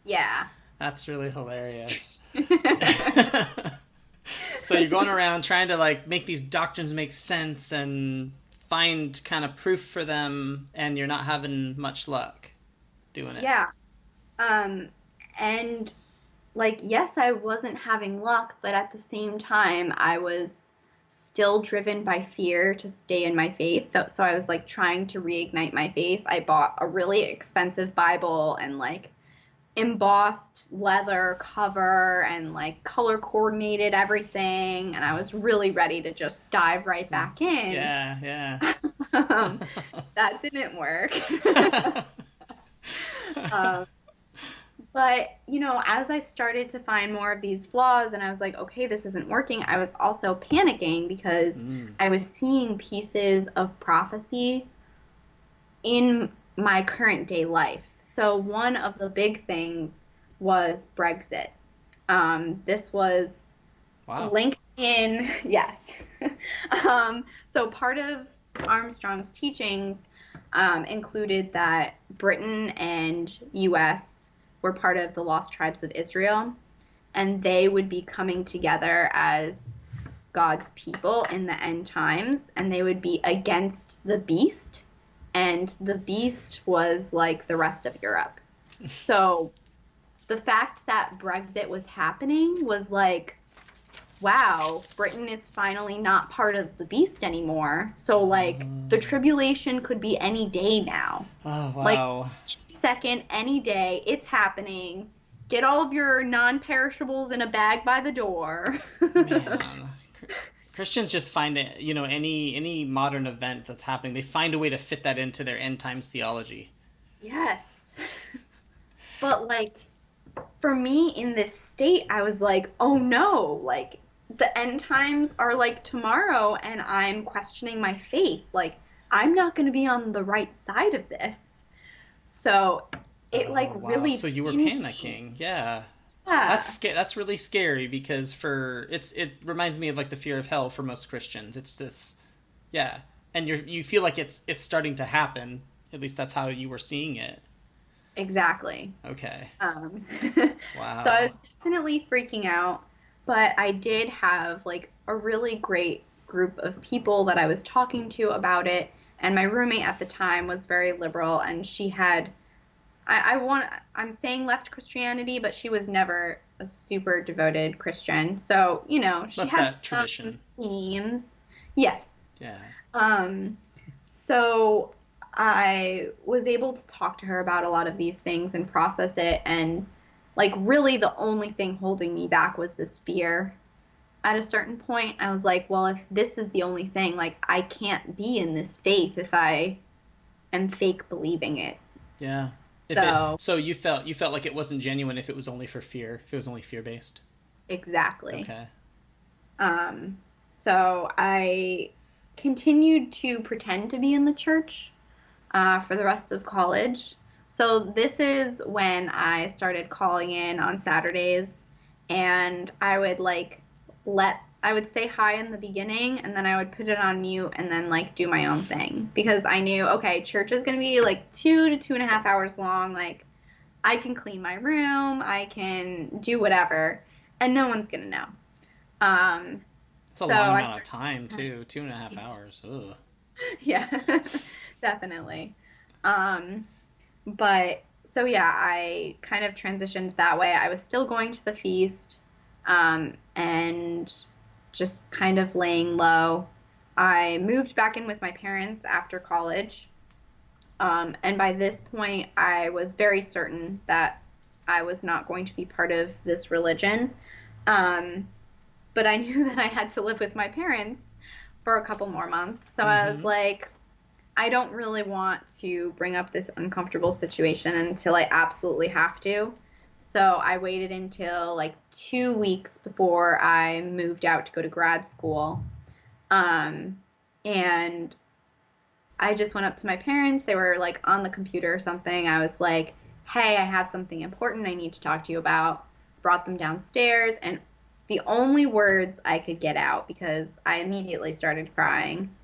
Yeah.
That's really hilarious. So you're going around trying to like make these doctrines make sense and find kind of proof for them, and you're not having much luck doing it.
Yeah. Um, and like, yes, I wasn't having luck, but at the same time, I was still driven by fear to stay in my faith. So I was like trying to reignite my faith. I bought a really expensive Bible and like embossed leather cover and like color coordinated everything. And I was really ready to just dive right back in.
Yeah, yeah.
um, that didn't work. um, But, you know, as I started to find more of these flaws and I was like, okay, this isn't working, I was also panicking because I was seeing pieces of prophecy in my current day life. So one of the big things was Brexit. This was
Wow.
linked in, yes. So part of Armstrong's teachings included that Britain and U.S. were part of the Lost Tribes of Israel, and they would be coming together as God's people in the end times, and they would be against the beast, and the beast was like the rest of Europe. So the fact that Brexit was happening was like, wow, Britain is finally not part of the beast anymore. So like the tribulation could be any day now.
Oh,
Like
wow.
second, any day, it's happening. Get all of your non-perishables in a bag by the door.
Man. Christians just find it, any modern event that's happening, they find a way to fit that into their end times theology.
Yes. But like for me in this state, I was like, oh no, like the end times are like tomorrow and I'm questioning my faith. Like I'm not going to be on the right side of this. So it like
Oh, wow.
really
So you were
changed me.
panicking. Yeah.
Yeah,
That's really scary because it reminds me of like the fear of hell for most Christians. It's this yeah. And you feel like it's starting to happen. At least that's how you were seeing it.
exactly.
Okay.
So I was
Wow.
definitely freaking out, but I did have like a really great group of people that I was talking to about it. And my roommate at the time was very liberal, and she had, I'm saying left Christianity, but she was never a super devoted Christian. So, she
Left
had
that
some
tradition.
themes. Yes.
Yeah.
Um, so I was able to talk to her about a lot of these things and process it. And like, really, the only thing holding me back was this fear. At a certain point, I was like, well, if this is the only thing, like, I can't be in this faith if I am fake believing it.
Yeah. If it
So,
so you felt like it wasn't genuine if it was only for fear, if it was only fear based.
exactly.
Okay.
Um, so I continued to pretend to be in the church for the rest of college. So this is when I started calling in on Saturdays, and I would I would say hi in the beginning, and then I would put it on mute and then like do my own thing because I knew, okay, church is gonna be like 2 to 2.5 hours long. Like I can clean my room, I can do whatever, and no one's gonna know. Um,
It's a
so
long
I
amount of
started,
time too. 2.5 hours. Ugh.
yeah, definitely. Um, But so yeah, I kind of transitioned that way. I was still going to the feast, and just kind of laying low. I moved back in with my parents after college. And by this point, I was very certain that I was not going to be part of this religion. Um, but I knew that I had to live with my parents for a couple more months. So I was
Mm-hmm.
like, I don't really want to bring up this uncomfortable situation until I absolutely have to. So I waited until like 2 weeks before I moved out to go to grad school. Um, and I just went up to my parents. They were like on the computer or something. I was like, hey, I have something important I need to talk to you about. Brought them downstairs, and the only words I could get out because I immediately started crying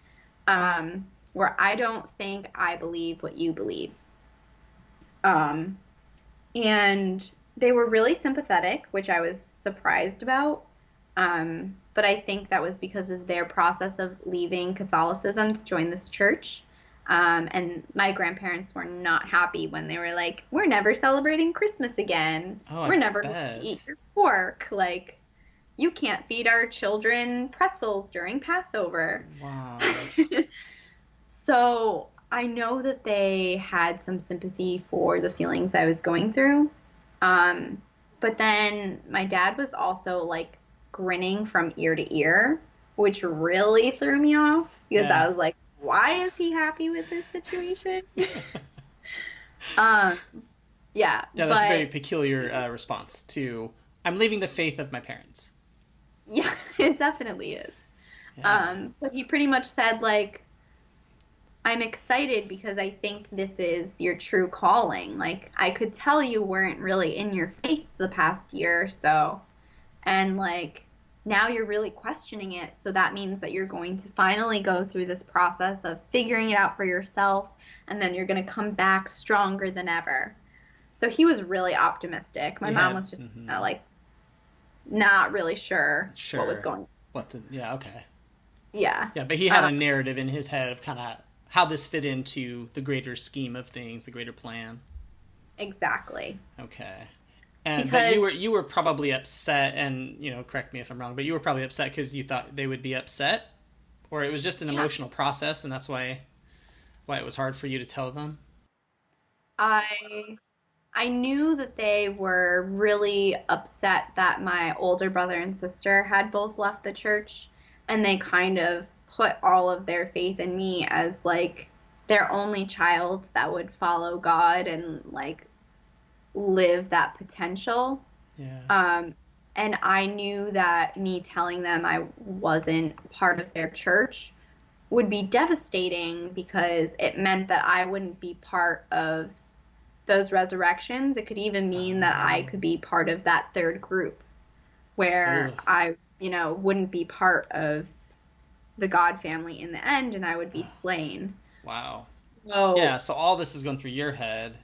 where I don't think I believe what you believe. Um, and they were really sympathetic, which I was surprised about. But I think that was because of their process of leaving Catholicism to join this church. And my grandparents were not happy when they were like, we're never celebrating Christmas again.
Oh, I
We're never going to eat
bet.
your pork. Like, you can't feed our children pretzels during Passover.
Wow.
So I know that they had some sympathy for the feelings I was going through. Um, but then my dad was also like grinning from ear to ear, which really threw me off because
Yeah.
I was like, why is he happy with this situation? um, yeah,
Yeah, that's a very
but
peculiar response to I'm leaving the faith of my parents.
yeah, it definitely is.
Yeah.
But he pretty much said like, I'm excited because I think this is your true calling. Like, I could tell you weren't really in your faith the past year or so. And, like, now you're really questioning it. So that means that you're going to finally go through this process of figuring it out for yourself. And then you're going to come back stronger than ever. So he was really optimistic. My
He
mom
had
was just like, not really sure what was
sure
going on.
what the yeah, okay.
Yeah.
Yeah, but he had
Um,
a narrative in his head of kind of how this fit into the greater scheme of things, the greater plan.
exactly.
Okay. And but
Because,
you were probably upset and, correct me if I'm wrong, but you were probably upset cuz you thought they would be upset or it was just an
yeah,
emotional process and that's why it was hard for you to tell them.
I I knew that they were really upset that my older brother and sister had both left the church, and they kind of put all of their faith in me as like their only child that would follow God and like live that potential.
Yeah.
Um, and I knew that me telling them I wasn't part of their church would be devastating because it meant that I wouldn't be part of those resurrections. It could even mean that I could be part of that third group where
Ugh.
I, wouldn't be part of the God family in the end and I would be slain.
Wow. Yeah,
So,
so all this is going through your head.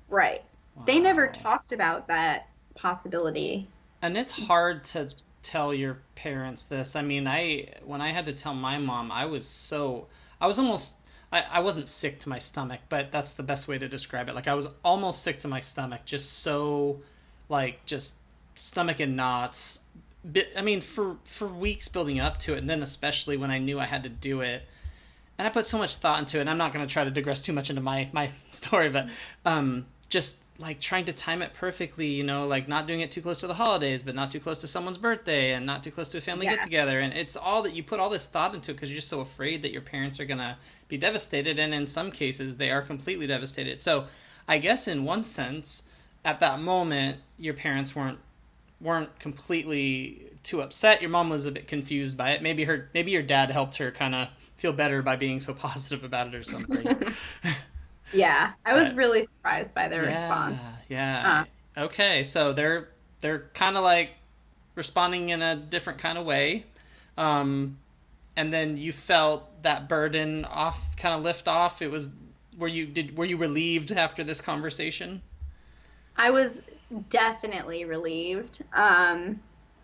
right. They never
Wow.
talked about that possibility.
And it's hard to tell your parents this. I mean, when I had to tell my mom, I was almost I wasn't sick to my stomach, but that's the best way to describe it. Like I was almost sick to my stomach, just so like just stomach in knots. I mean, for weeks building up to it, and then especially when I knew I had to do it, and I put so much thought into it. And I'm not going to try to digress too much into my story, but just like trying to time it perfectly, like not doing it too close to the holidays, but not too close to someone's birthday, and not too close to a family get
Yeah.
together. And it's all that you put all this thought into it because you're just so afraid that your parents are going to be devastated, and in some cases they are completely devastated. So I guess in one sense, at that moment, your parents weren't completely too upset. Your mom was a bit confused by it. Maybe your dad helped her kind of feel better by being so positive about it or something.
Yeah, I was
But
really surprised by their
yeah,
response.
yeah. Okay, so they're kind of like responding in a different kind of way. Um and then you felt that burden off, kind of lift off. It was were you relieved after this conversation?
I was definitely relieved.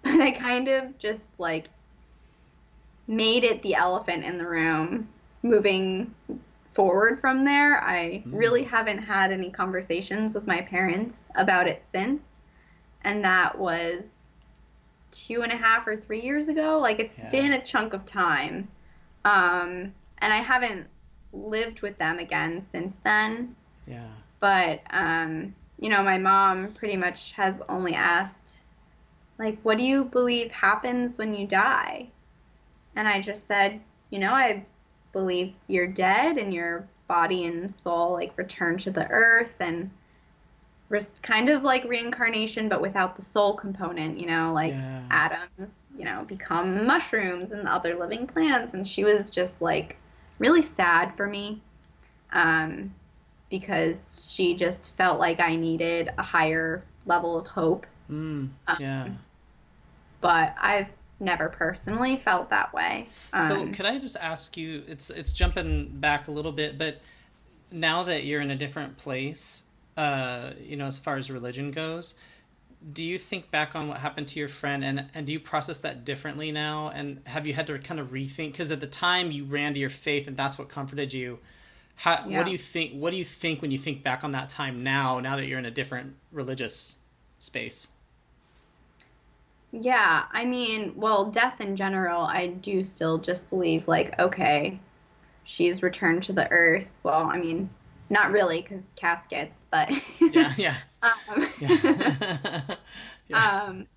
But I kind of just like made it the elephant in the room. Moving forward from there, I really haven't had any conversations with my parents about it since. And that was 2.5 or 3 years ago. Like it's
Yeah.
been a chunk of time. And I haven't lived with them again since then.
Yeah.
But, my mom pretty much has only asked, like, what do you believe happens when you die? And I just said, I believe you're dead and your body and soul like return to the earth and kind of like reincarnation, but without the soul component, like
Yeah.
atoms, become mushrooms and other living plants. And she was just like really sad for me, um, because she just felt like I needed a higher level of hope.
Mm, yeah.
But I've never personally felt that way.
So could I just ask you, it's jumping back a little bit, but now that you're in a different place, as far as religion goes, do you think back on what happened to your friend, and do you process that differently now? And have you had to kind of rethink? Because at the time you ran to your faith, and that's what comforted you. What
Yeah.
do you think? What do you think when you think back on that time now that you're in a different religious space?
Yeah, I mean, well, death in general, I do still just believe, like, okay, she's returned to the earth. Well, I mean, not really, because caskets, but
Yeah, yeah,
um,
yeah, yeah,
um,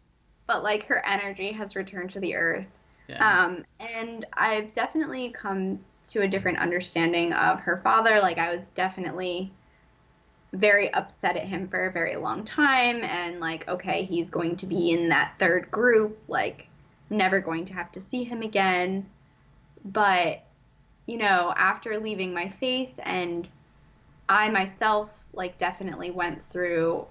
but like her energy has returned to the earth.
yeah,
And I've definitely come to a different understanding of her father. Like, I was definitely very upset at him for a very long time, and like, okay, he's going to be in that third group, like, never going to have to see him again. But, after leaving my faith, and I myself, like, definitely went through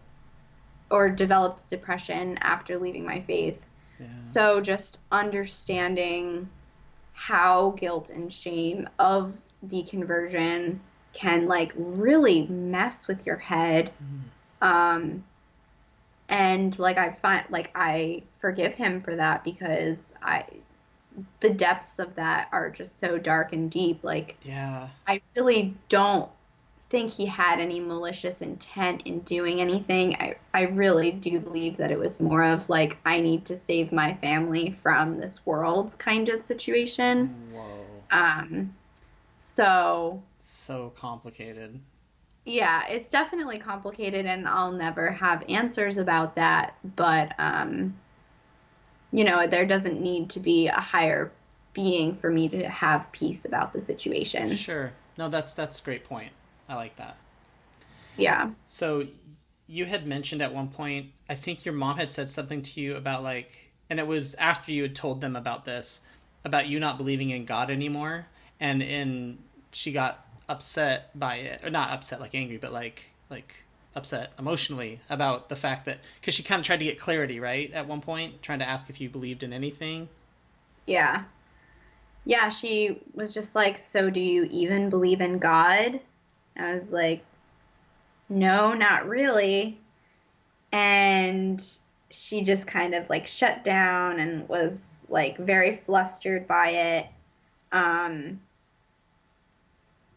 or developed depression after leaving my faith.
yeah.
So just understanding how guilt and shame of deconversion can like really mess with your head. Um, and like I find like I forgive him for that because the depths of that are just so dark and deep. Like
Yeah.
I really don't think he had any malicious intent in doing anything. I really do believe that it was more of like, I need to save my family from this world kind of situation.
Whoa.
Um, so
So complicated.
yeah, it's definitely complicated and I'll never have answers about that. But, there doesn't need to be a higher being for me to have peace about the situation.
Sure. No, that's a great point. I like that.
Yeah.
So you had mentioned at one point, I think your mom had said something to you about like, and it was after you had told them about this, about you not believing in God anymore, and she got upset by it, or not upset like angry, but like upset emotionally about the fact that, because she kind of tried to get clarity, right? At one point, trying to ask if you believed in anything.
Yeah. Yeah, she was just like, "So do you even believe in God?" I was like, "No, not really." And she just kind of like shut down and was like very flustered by it. Um,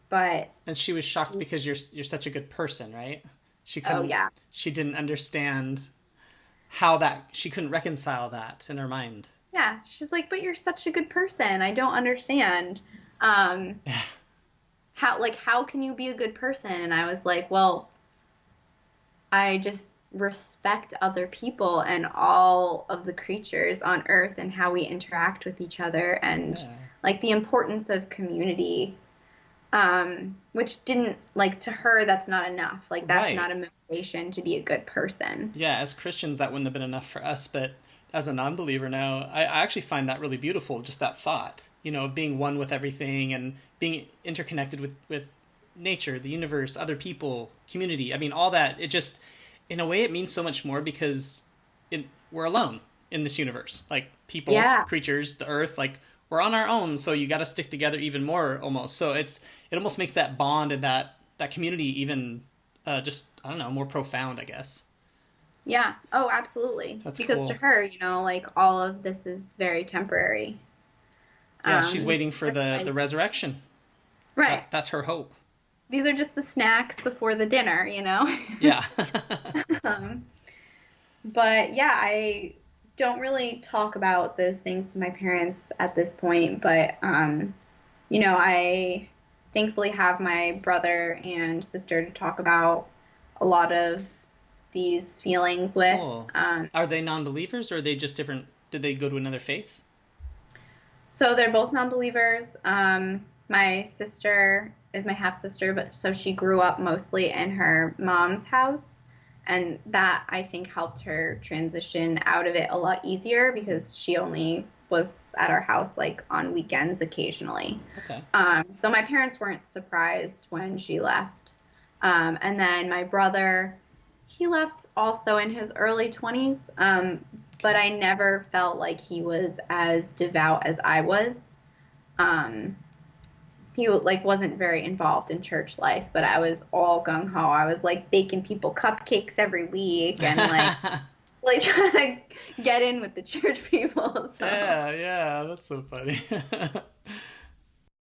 but
And she was shocked
she,
because you're such a good person, right? She
oh
couldn't
yeah,
she didn't understand how that she couldn't reconcile that in her mind.
yeah. She's like, "But you're such a good person. I don't understand. Um, how can you be a good person?" And I was like, "Well, I just respect other people and all of the creatures on earth and how we interact with each other and
Yeah.
like the importance of community, which didn't like to her that's not enough, like that's
Right.
not a motivation to be a good person.
Yeah, as Christians, that wouldn't have been enough for us, but as a non believer now, I actually find that really beautiful, just that thought, of being one with everything and being interconnected with nature, the universe, other people, community. I mean, all that, it just, in a way, it means so much more because we're alone in this universe. Like, people,
Yeah,
creatures, the earth, like, we're on our own, so you got to stick together even more almost. So it almost makes that bond and that community even just, I don't know, more profound, I guess.
yeah, oh absolutely,
That's
because to
cool.
her, like all of this is very temporary.
Yeah, she's waiting for
That's
the
fine.
resurrection.
Right,
That's her hope.
these are just the snacks before the dinner.
Yeah.
um, But yeah, I don't really talk about those things with my parents at this point, but I thankfully have my brother and sister to talk about a lot of these feelings with.
Cool. Are they non-believers or are they just different? Did they go to another faith?
So they're both non-believers. My sister is my half sister, but so she grew up mostly in her mom's house, and that I think helped her transition out of it a lot easier because she only was at our house like on weekends occasionally.
Okay.
So my parents weren't surprised when she left. And then my brother, he left also in his early 20s, but
Okay.
I never felt like he was as devout as I was. Um, he like wasn't very involved in church life, but I was all gung ho. I was like baking people cupcakes every week and like trying to get in with the church people. So
Yeah, yeah, that's so funny.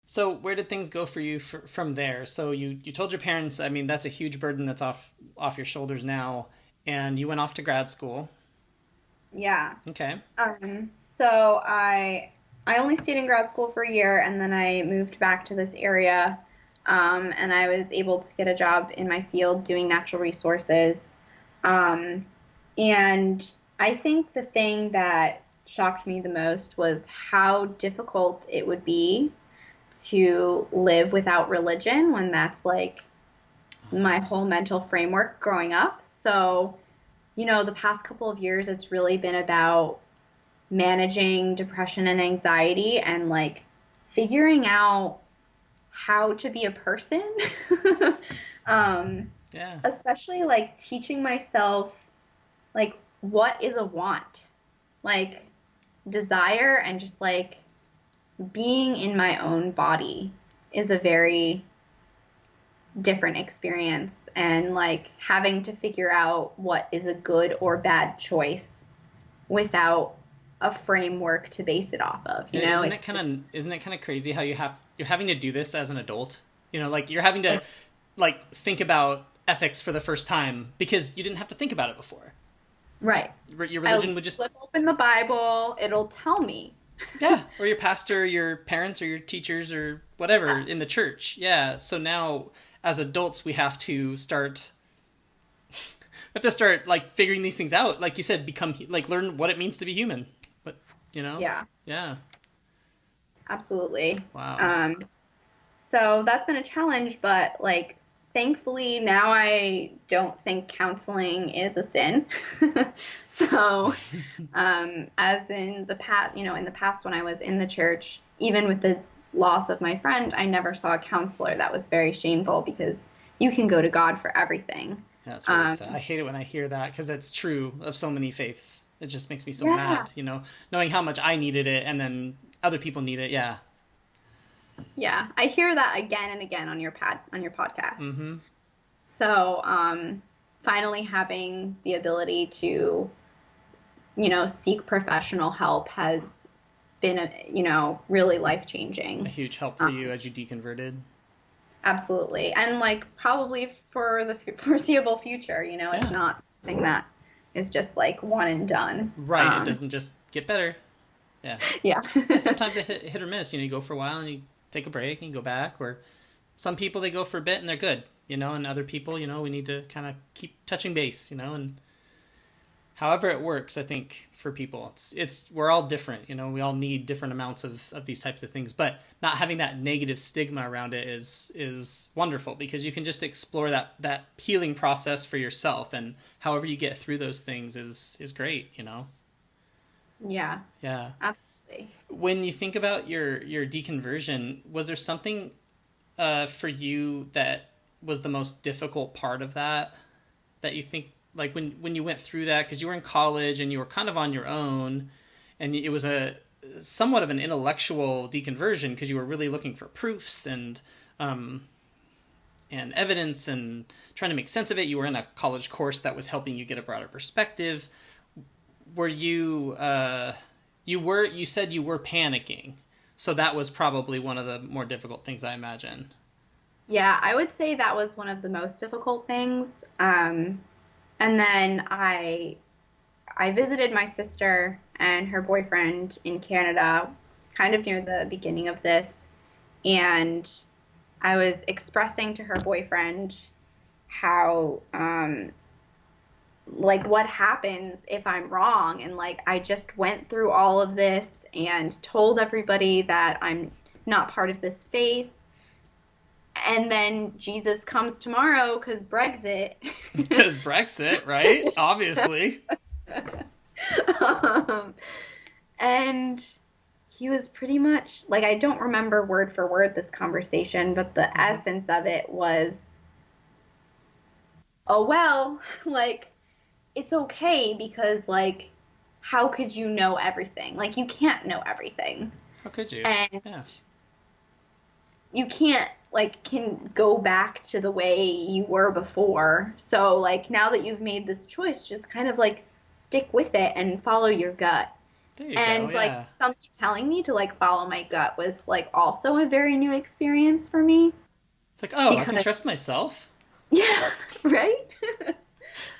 So where did things go for you from there? So you told your parents, I mean, that's a huge burden that's off your shoulders now, and you went off to grad school.
yeah.
Okay.
So I only stayed in grad school for a year, and then I moved back to this area, and I was able to get a job in my field doing natural resources. Um, and I think the thing that shocked me the most was how difficult it would be to live without religion when that's like my whole mental framework growing up. So, the past couple of years, it's really been about managing depression and anxiety and like figuring out how to be a person. um,
Yeah.
Especially like teaching myself like what is a want, like desire, and just like being in my own body is a very different experience, and like having to figure out what is a good or bad choice without a framework to base it off of.
Isn't it
It's just
kind of crazy how you're having to do this as an adult? Like you're having to like think about ethics for the first time because you didn't have to think about it before.
right.
Your
I
religion would just
flip open the Bible, it'll tell me.
yeah, or your pastor, your parents, or your teachers, or whatever
Yeah.
in the church. Yeah. So now, as adults, we have to start like figuring these things out. Like you said, become like learn what it means to be human. But you know,
Yeah,
yeah.
absolutely.
Wow.
Um, so that's been a challenge, but like thankfully now I don't think counseling is a sin. So, as in the past, in the past when I was in the church, even with the loss of my friend, I never saw a counselor. That was very shameful because you can go to God for everything.
That's really sad. I hate it when I hear that because it's true of so many faiths. It just makes me so
Yeah.
mad, knowing how much I needed it and then other people need it. Yeah.
Yeah. I hear that again and again on your podcast.
Mm-hmm.
So, finally having the ability to, seek professional help has been, really life
A
changing.
huge help for you as you deconverted.
Absolutely. And like probably for the foreseeable future, it's
Yeah.
not something that is just like one and done.
Right. It doesn't just get better. Yeah.
Yeah.
Yeah. Sometimes it hit or miss. You go for a while and you take a break and you go back. Or some people, they go for a bit and they're good, and other people, we need to kind of keep touching base, and however it works, I think for people, we're all different, we all need different amounts of these types of things, but not having that negative stigma around it is wonderful because you can just explore that healing process for yourself, and however you get through those things is great,
Yeah.
Yeah.
Absolutely.
When you think about your deconversion, was there something for you that was the most difficult part of that you think, like when you went through that, because you were in college and you were kind of on your own, and it was a somewhat of an intellectual deconversion because you were really looking for proofs and evidence and trying to make sense of it. You were in a college course that was helping you get a broader perspective. Were you you said you were panicking, so that was probably one of the more difficult things, I imagine.
Yeah, I would say that was one of the most difficult things. And then I visited my sister and her boyfriend in Canada kind of near the beginning of this, and I was expressing to her boyfriend how like what happens if I'm wrong, and like I just went through all of this and told everybody that I'm not part of this faith, and then Jesus comes tomorrow because Brexit.
Because Brexit, right? Obviously.
um, and he was pretty much like, I don't remember word for word this conversation, but the essence of it was, oh, well, like, it's okay because, like, how could you know everything? Like, you can't know everything.
How could you?
And
Yeah.
you can't, like, can go back to the way you were before. So, like, now that you've made this choice, just kind of, like, stick with it and follow your gut.
There you
And
go.
like
Yeah.
somebody telling me to like follow my gut was like also a very new experience for me.
It's like, oh, I can
Because
trust myself.
yeah, right?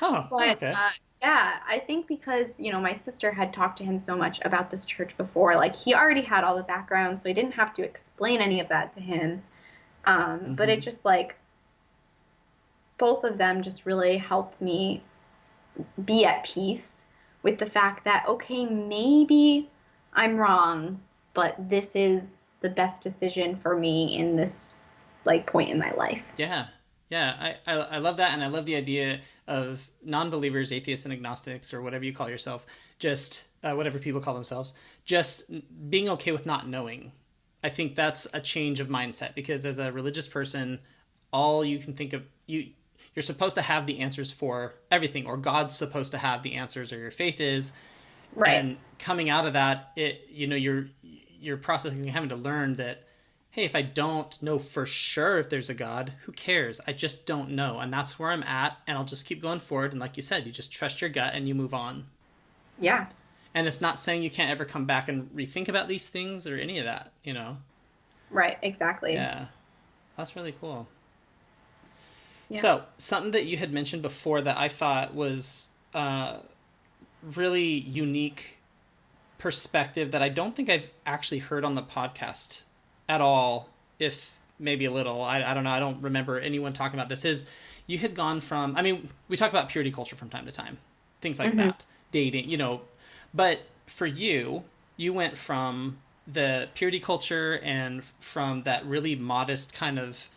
Oh,
But
okay.
yeah, I think because, my sister had talked to him so much about this church before, like he already had all the background, so I didn't have to explain any of that to him. But it just like both of them just really helped me be at peace with the fact that, okay, maybe I'm wrong, but this is the best decision for me in this like point in my life.
Yeah. Yeah, I love that, and I love the idea of non-believers, atheists, and agnostics, or whatever you call yourself, just whatever people call themselves, just being okay with not knowing. I think that's a change of mindset, because as a religious person, all you can think of, you're supposed to have the answers for everything, or God's supposed to have the answers, or your faith is.
Right.
And coming out of that, you're processing and having to learn that, hey, if I don't know for sure if there's a God, who cares? I just don't know. And that's where I'm at, and I'll just keep going forward. And like you said, you just trust your gut and you move on.
Yeah.
And it's not saying you can't ever come back and rethink about these things or any of that,
Right, exactly.
Yeah. That's really cool.
Yeah.
So, something that you had mentioned before that I thought was really unique perspective that I don't think I've actually heard on the podcast at all, if maybe a little. I don't know. I don't remember anyone talking about this. Is you had gone from, we talk about purity culture from time to time, things like that, dating, but for you went from the purity culture and from that really modest kind of,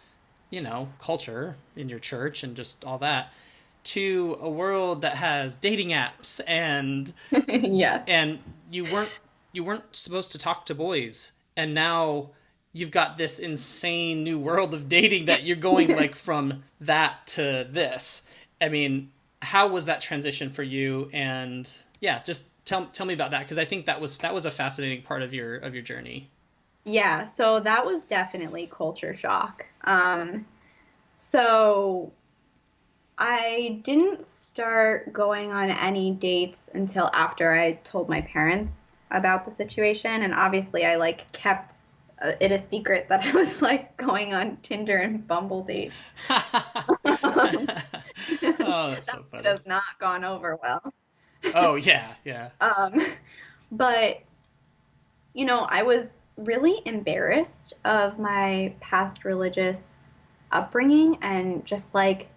culture in your church and just all that, to a world that has dating apps and
Yeah.
and you weren't supposed to talk to boys, and now you've got this insane new world of dating that you're going like from that to this, I mean, how was that transition for you? And yeah, just tell me about that, because I think that was a fascinating part of your journey.
Yeah, so that was definitely culture shock. So I didn't start going on any dates until after I told my parents about the situation, and obviously I like kept it a secret that I was like going on Tinder and Bumble dates. Um,
Oh, that's
that
so
would
funny.
have not gone over well.
Oh yeah, yeah.
Um, but I was really embarrassed of my past religious upbringing and just like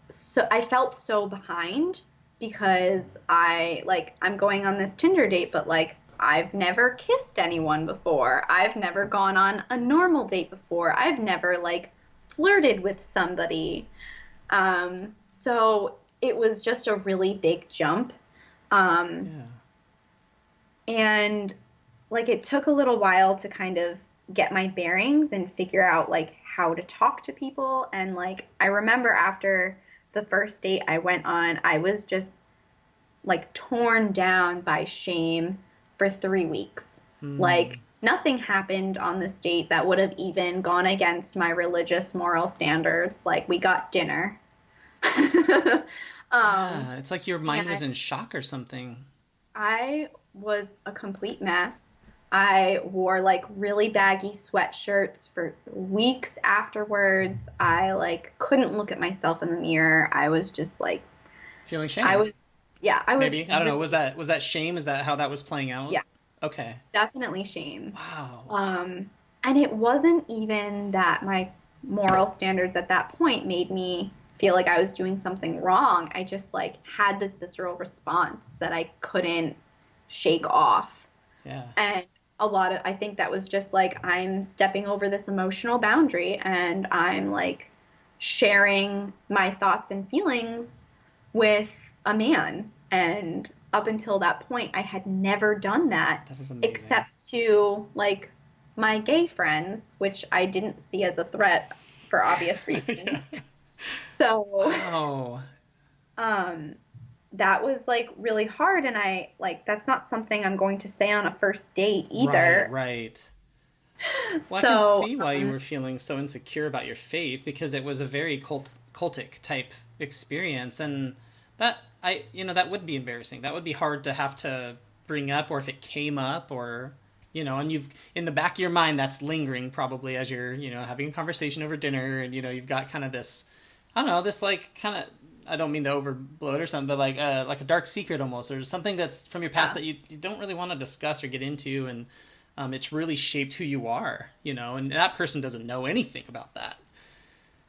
so I felt so behind because I'm going on this Tinder date, but like I've never kissed anyone before. I've never gone on a normal date before. I've never like flirted with somebody. So it was just a really big jump. Um,
Yeah.
and like it took a little while to kind of get my bearings and figure out like how to talk to people. And like I remember after the first date I went on, I was just like torn down by shame for 3 weeks. Like
Hmm.
nothing happened on this date that would have even gone against my religious moral standards. Like we got dinner. um,
Yeah, it's like your mind was
and
in shock or something.
I was a complete mess. I wore like really baggy sweatshirts for weeks afterwards. I like couldn't look at myself in the mirror. I was just like
Feeling
I
shame.
was yeah, I was
Maybe. I don't know.
really
Was that shame? Is that how that was playing out?
yeah,
Okay.
definitely shame.
Wow.
Um and it wasn't even that my moral standards at that point made me feel like I was doing something wrong. I just like had this visceral response that I couldn't shake off.
Yeah.
And I think that was just like, I'm stepping over this emotional boundary and I'm like sharing my thoughts and feelings with a man. And up until that point, I had never done that
That is amazing.
except to like my gay friends, which I didn't see as a threat for obvious
Yeah.
reasons. So,
Wow.
um, that was like really hard. And I like, that's not something I'm going to say on a first date
Right,
either.
right. Well, I can
So,
see why you were feeling so insecure about your faith, because it was a very cultic type experience, and that would be embarrassing. That would be hard to have to bring up, or if it came up, or and you've in the back of your mind that's lingering probably as you're having a conversation over dinner, and you've got kind of this, I don't know, this like kind of. I don't mean to overblow it or something, but like a dark secret almost, or something that's from your past
yeah,
that you don't really want to discuss or get into, and it's really shaped who you are, and that person doesn't know anything about that.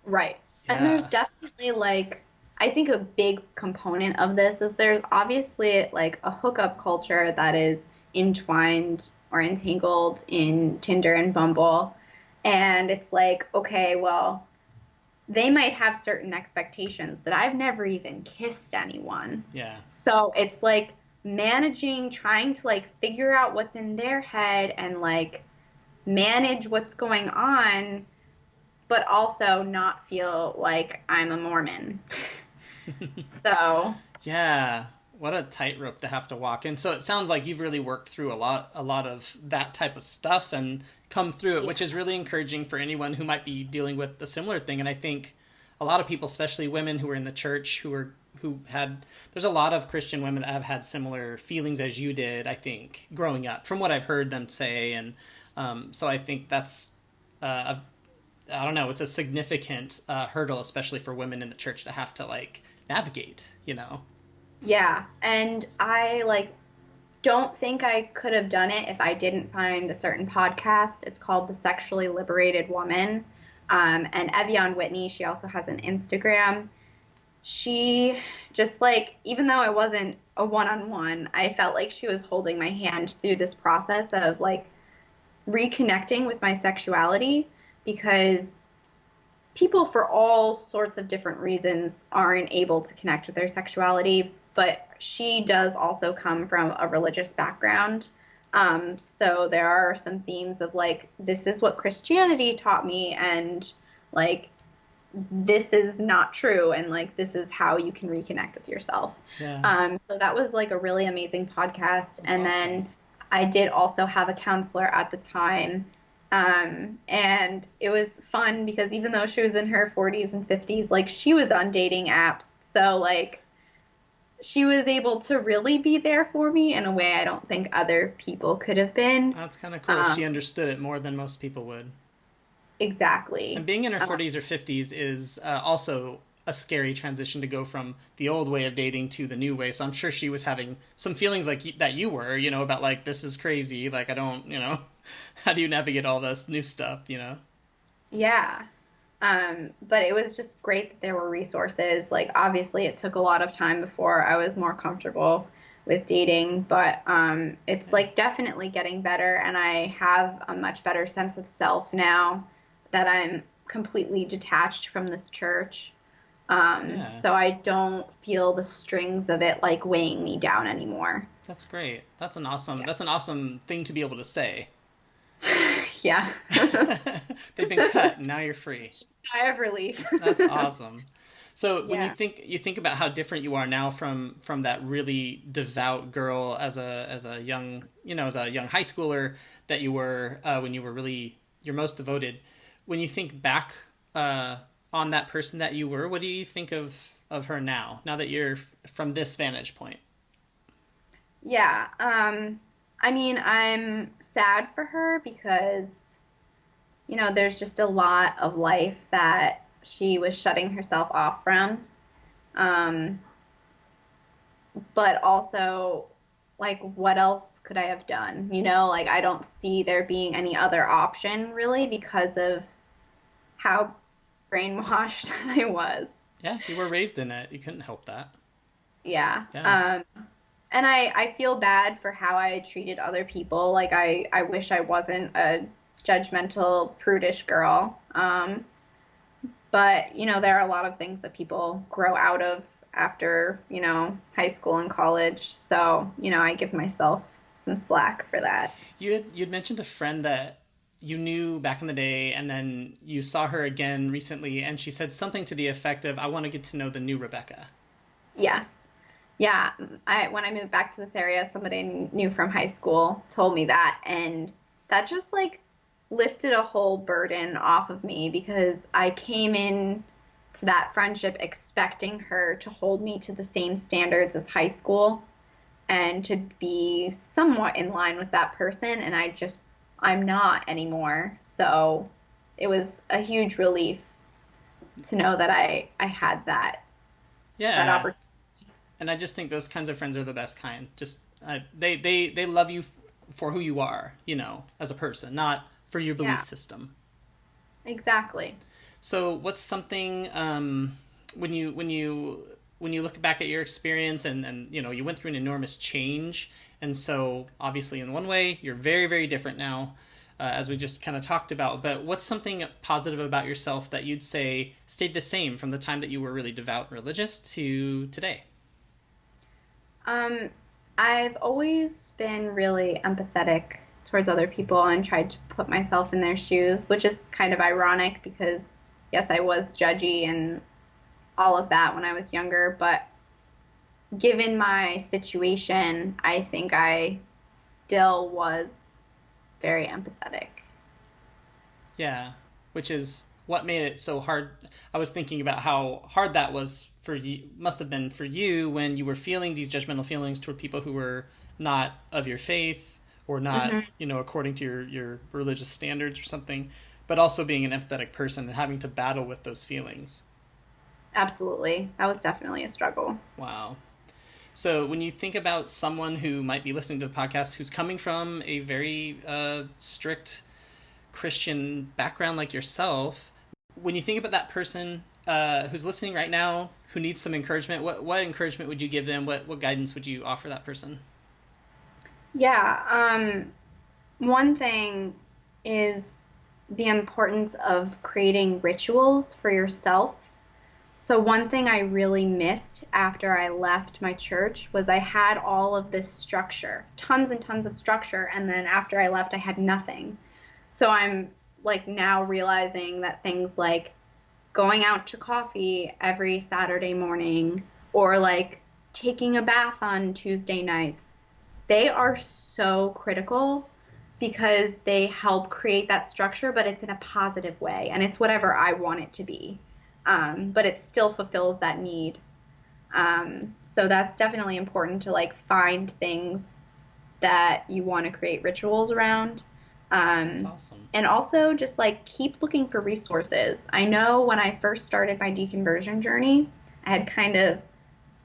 right. And there's
Yeah.
definitely like, I think a big component of this is there's obviously like a hookup culture that is entwined or entangled in Tinder and Bumble. And it's like, okay, well, they might have certain expectations, but I've never even kissed anyone.
Yeah.
So it's like managing, trying to like figure out what's in their head and like manage what's going on, but also not feel like I'm a Mormon. So,
Yeah. What a tightrope to have to walk. And so it sounds like you've really worked through a lot of that type of stuff and come through it,
yeah,
which is really encouraging for anyone who might be dealing with a similar thing. And I think a lot of people, especially women who are in the church, who had there's a lot of Christian women that have had similar feelings as you did, I think, growing up, from what I've heard them say. And so I think that's I don't know, it's a significant hurdle, especially for women in the church to have to like navigate.
yeah. And I like don't think I could have done it if I didn't find a certain podcast. It's called The Sexually Liberated Woman. And Evian Whitney, she also has an Instagram. She just like, even though it wasn't a one on one, I felt like she was holding my hand through this process of like reconnecting with my sexuality because people, for all sorts of different reasons, aren't able to connect with their sexuality. But she does also come from a religious background. So there are some themes of like, this is what Christianity taught me, and like this is not true, and like this is how you can reconnect with yourself.
Yeah,
So that was like a really amazing podcast.
that's
And
awesome.
then I did also have a counselor at the time. And it was fun because even though she was in her 40s and 50s, like she was on dating apps. So like she was able to really be there for me in a way I don't think other people could have been.
That's kind of cool. She
Um,
understood it more than most people would. And
exactly.
being in her
Um,
40s or 50s is also a scary transition to go from the old way of dating to the new way. So I'm sure she was having some feelings like that you were, about like, this is crazy. Like, I don't, how do you navigate all this new stuff,
yeah. But it was just great that there were resources. Like, obviously, it took a lot of time before I was more comfortable with dating, but it's
Yeah.
like definitely getting better, and I have a much better sense of self now that I'm completely detached from this church.
Yeah.
So I don't feel the strings of it like weighing me down anymore.
That's great. That's an awesome,
Yeah.
that's an awesome thing to be able to say.
Yeah.
They've been cut and now you're free.
Sigh of relief.
That's awesome. So when
Yeah.
you think about how different you are now from that really devout girl as a young as a young high schooler that you were when you were really your most devoted. When you think back on that person that you were, what do you think of her now? Now that you're from this vantage point.
Yeah. I mean, I'm sad for her because, there's just a lot of life that she was shutting herself off from. Um, but also, like, what else could I have done? Like, I don't see there being any other option really because of how brainwashed I was.
Yeah, you were raised in it. You couldn't help that.
Yeah.
Yeah.
And I feel bad for how I treated other people. Like I wish I wasn't a judgmental, prudish girl. But there are a lot of things that people grow out of after, high school and college. So, I give myself some slack for that.
You'd mentioned a friend that you knew back in the day, and then you saw her again recently, and she said something to the effect of, "I want to get to know the new Rebecca."
Yes. Yeah. When I moved back to this area, somebody I knew from high school told me that, and that just like lifted a whole burden off of me because I came in to that friendship expecting her to hold me to the same standards as high school and to be somewhat in line with that person, and I'm not anymore. So it was a huge relief to know that I had that
Yeah,
opportunity.
and I just think those kinds of friends are the best kind. Just they love you for who you are, as a person, not for your belief
Yeah,
system.
exactly.
So, what's something when you look back at your experience and you went through an enormous change, and so obviously in one way you're very very different now, as we just kind of talked about. But what's something positive about yourself that you'd say stayed the same from the time that you were really devout and religious to today?
Um, I've always been really empathetic towards other people and tried to put myself in their shoes, which is kind of ironic because, yes, I was judgy and all of that when I was younger, but given my situation, I think I still was very empathetic.
Yeah, which is what made it so hard. I was thinking about how hard that was for you, must have been for you when you were feeling these judgmental feelings toward people who were not of your faith or not,
Hmm.
according to your religious standards or something, but also being an empathetic person and having to battle with those feelings.
Absolutely. That was definitely a struggle.
Wow. So when you think about someone who might be listening to the podcast who's coming from a very strict Christian background like yourself, when you think about that person who's listening right now who needs some encouragement, what encouragement would you give them? What guidance would you offer that person?
Yeah, one thing is the importance of creating rituals for yourself. So, one thing I really missed after I left my church was I had all of this structure, tons and tons of structure, and then after I left, I had nothing. So, I'm like now realizing that things like going out to coffee every Saturday morning, or like taking a bath on Tuesday nights. They are so critical because they help create that structure, but it's in a positive way, and it's whatever I want it to be. But it still fulfills that need. So that's definitely important to like find things that you want to create rituals around.
That's
Um,
awesome.
and also just like keep looking for resources. I know when I first started my deconversion journey, I had kind of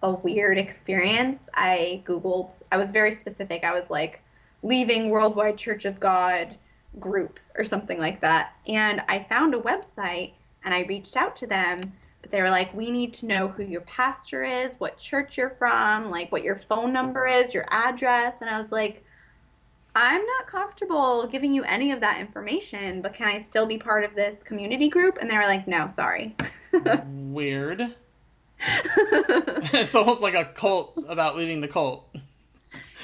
a weird experience. I was very specific. I was like, leaving Worldwide Church of God group or something like that. And I found a website and I reached out to them, but they were like, we need to know who your pastor is, what church you're from, like what your phone number is, your address. And I was like, I'm not comfortable giving you any of that information, but can I still be part of this community group? And they were like, no, sorry.
Weird. It's almost like a cult about leaving the cult.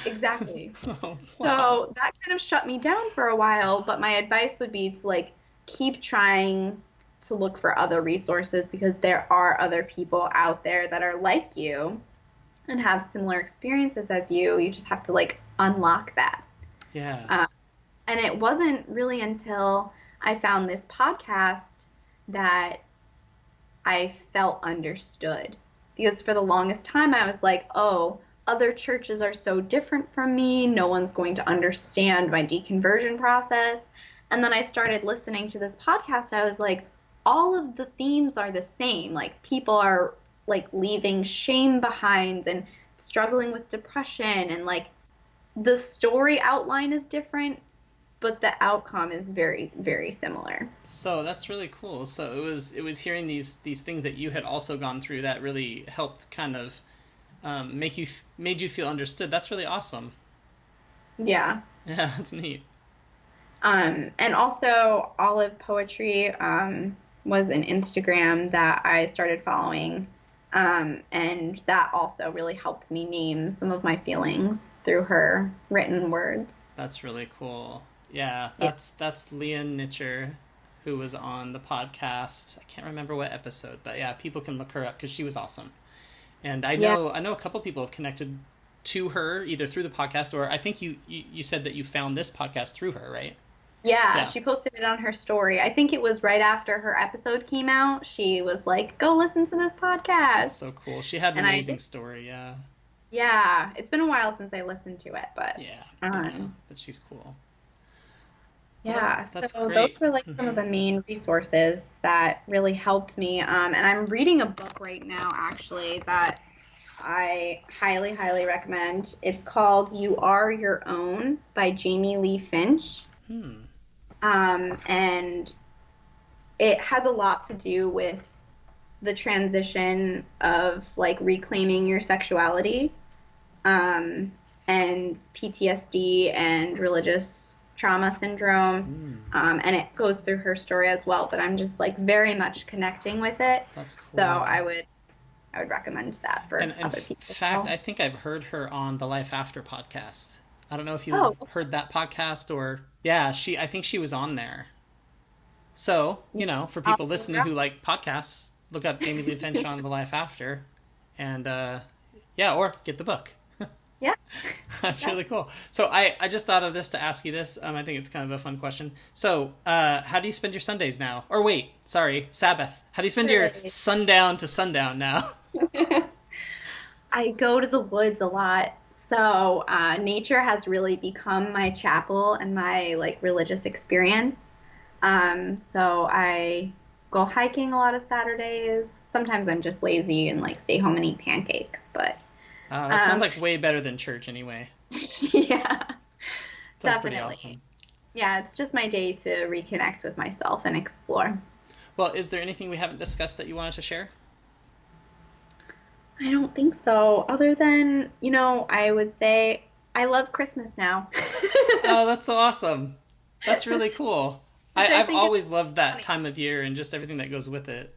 Exactly.
Oh, wow.
So that kind of shut me down for a while, but my advice would be to like keep trying to look for other resources because there are other people out there that are like you and have similar experiences as you. You just have to like unlock that.
Yeah.
Uh, and it wasn't really until I found this podcast that I felt understood. Because for the longest time, I was like, oh, other churches are so different from me. No one's going to understand my deconversion process. And then I started listening to this podcast. I was like, all of the themes are the same. Like, people are like leaving shame behind and struggling with depression. And like, the story outline is different, but the outcome is very, very similar.
So that's really cool. So it was hearing these things that you had also gone through that really helped kind of made you feel understood. That's really awesome.
Yeah.
Yeah, that's neat.
And also Olive Poetry was an Instagram that I started following. And that also really helped me name some of my feelings through her written words.
That's really cool. Yeah,
Yeah.
that's Leah Nitcher, who was on the podcast. I can't remember what episode, but yeah, people can look her up because she was awesome. And
Yeah.
I know a couple people have connected to her either through the podcast or I think you said that you found this podcast through her, right?
Yeah,
Yeah,
she posted it on her story. I think it was right after her episode came out. She was like, go listen to this
that's
podcast.
so cool. She had an
And I
amazing
did.
story. Yeah,
Yeah, it's been a while since I listened to it,
yeah, yeah.
um,
But she's cool. Well,
yeah,
that's
so those
great.
were like some of
Hmm.
the main resources that really helped me. And I'm reading a book right now, actually, that I highly, highly recommend. It's called You Are Your Own by Jamie Lee Finch.
Hmm.
And it has a lot to do with the transition of like reclaiming your sexuality, um, and PTSD and religious trauma syndrome.
Hmm.
And it goes through her story as well, but I'm just like very much connecting with it.
That's
So
cool.
I would recommend that for
And
other people as
fact,
well.
I think I've heard her on the Life After podcast. I don't know if you've
Oh,
heard that podcast or yeah, I think she was on there. So, for
I'll
people
look her
listening
up.
who like podcasts, look up Jamie Lee Finch on the Life After and yeah, or get the book.
Yeah,
That's
yeah.
really cool. So I just thought of this to ask you this. I think it's kind of a fun question. So, how do you spend your Sundays now? Or wait, sorry, Sabbath. How do you spend your
Right.
sundown to sundown now?
I go to the woods a lot. So nature has really become my chapel and my like religious experience. So I go hiking a lot of Saturdays. Sometimes I'm just lazy and like stay home and eat pancakes. But
That sounds
um,
like way better than church anyway.
yeah,
Sounds pretty
definitely.
awesome.
Yeah, it's just my day to reconnect with myself and explore.
Well, is there anything we haven't discussed that you wanted to share?
I don't think so. Other than, I would say I love Christmas now,
Oh, that's so awesome. That's really cool.
which I
I've
think is
always loved that
funny.
time of year and just everything that goes with it.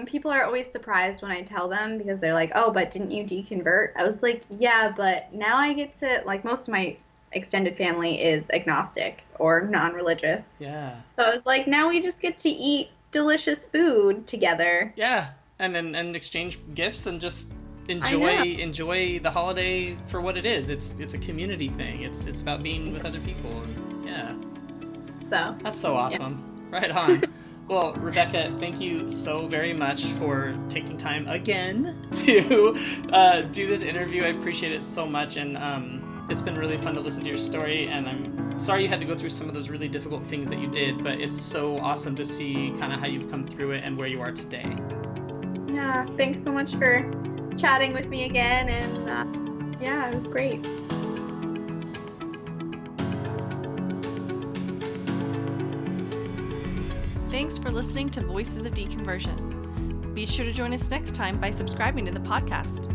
People are always surprised when I tell them because they're like, "Oh, but didn't you deconvert?" I was like, "Yeah, but now I get to like most of my extended family is agnostic or non-religious.
Yeah.
So I was like, now we just get to eat delicious food together.
Yeah, and exchange gifts and just enjoy the holiday for what it is. It's a community thing. It's about being with other people. And yeah.
So
That's so awesome. Yeah. Right on. Well, Rebecca, thank you so very much for taking time again to do this interview. I appreciate it so much, and it's been really fun to listen to your story, and I'm sorry you had to go through some of those really difficult things that you did, but it's so awesome to see kind of how you've come through it and where you are today.
Yeah, thanks so much for chatting with me again, and yeah, it was great.
Thanks for listening to Voices of Deconversion. Be sure to join us next time by subscribing to the podcast.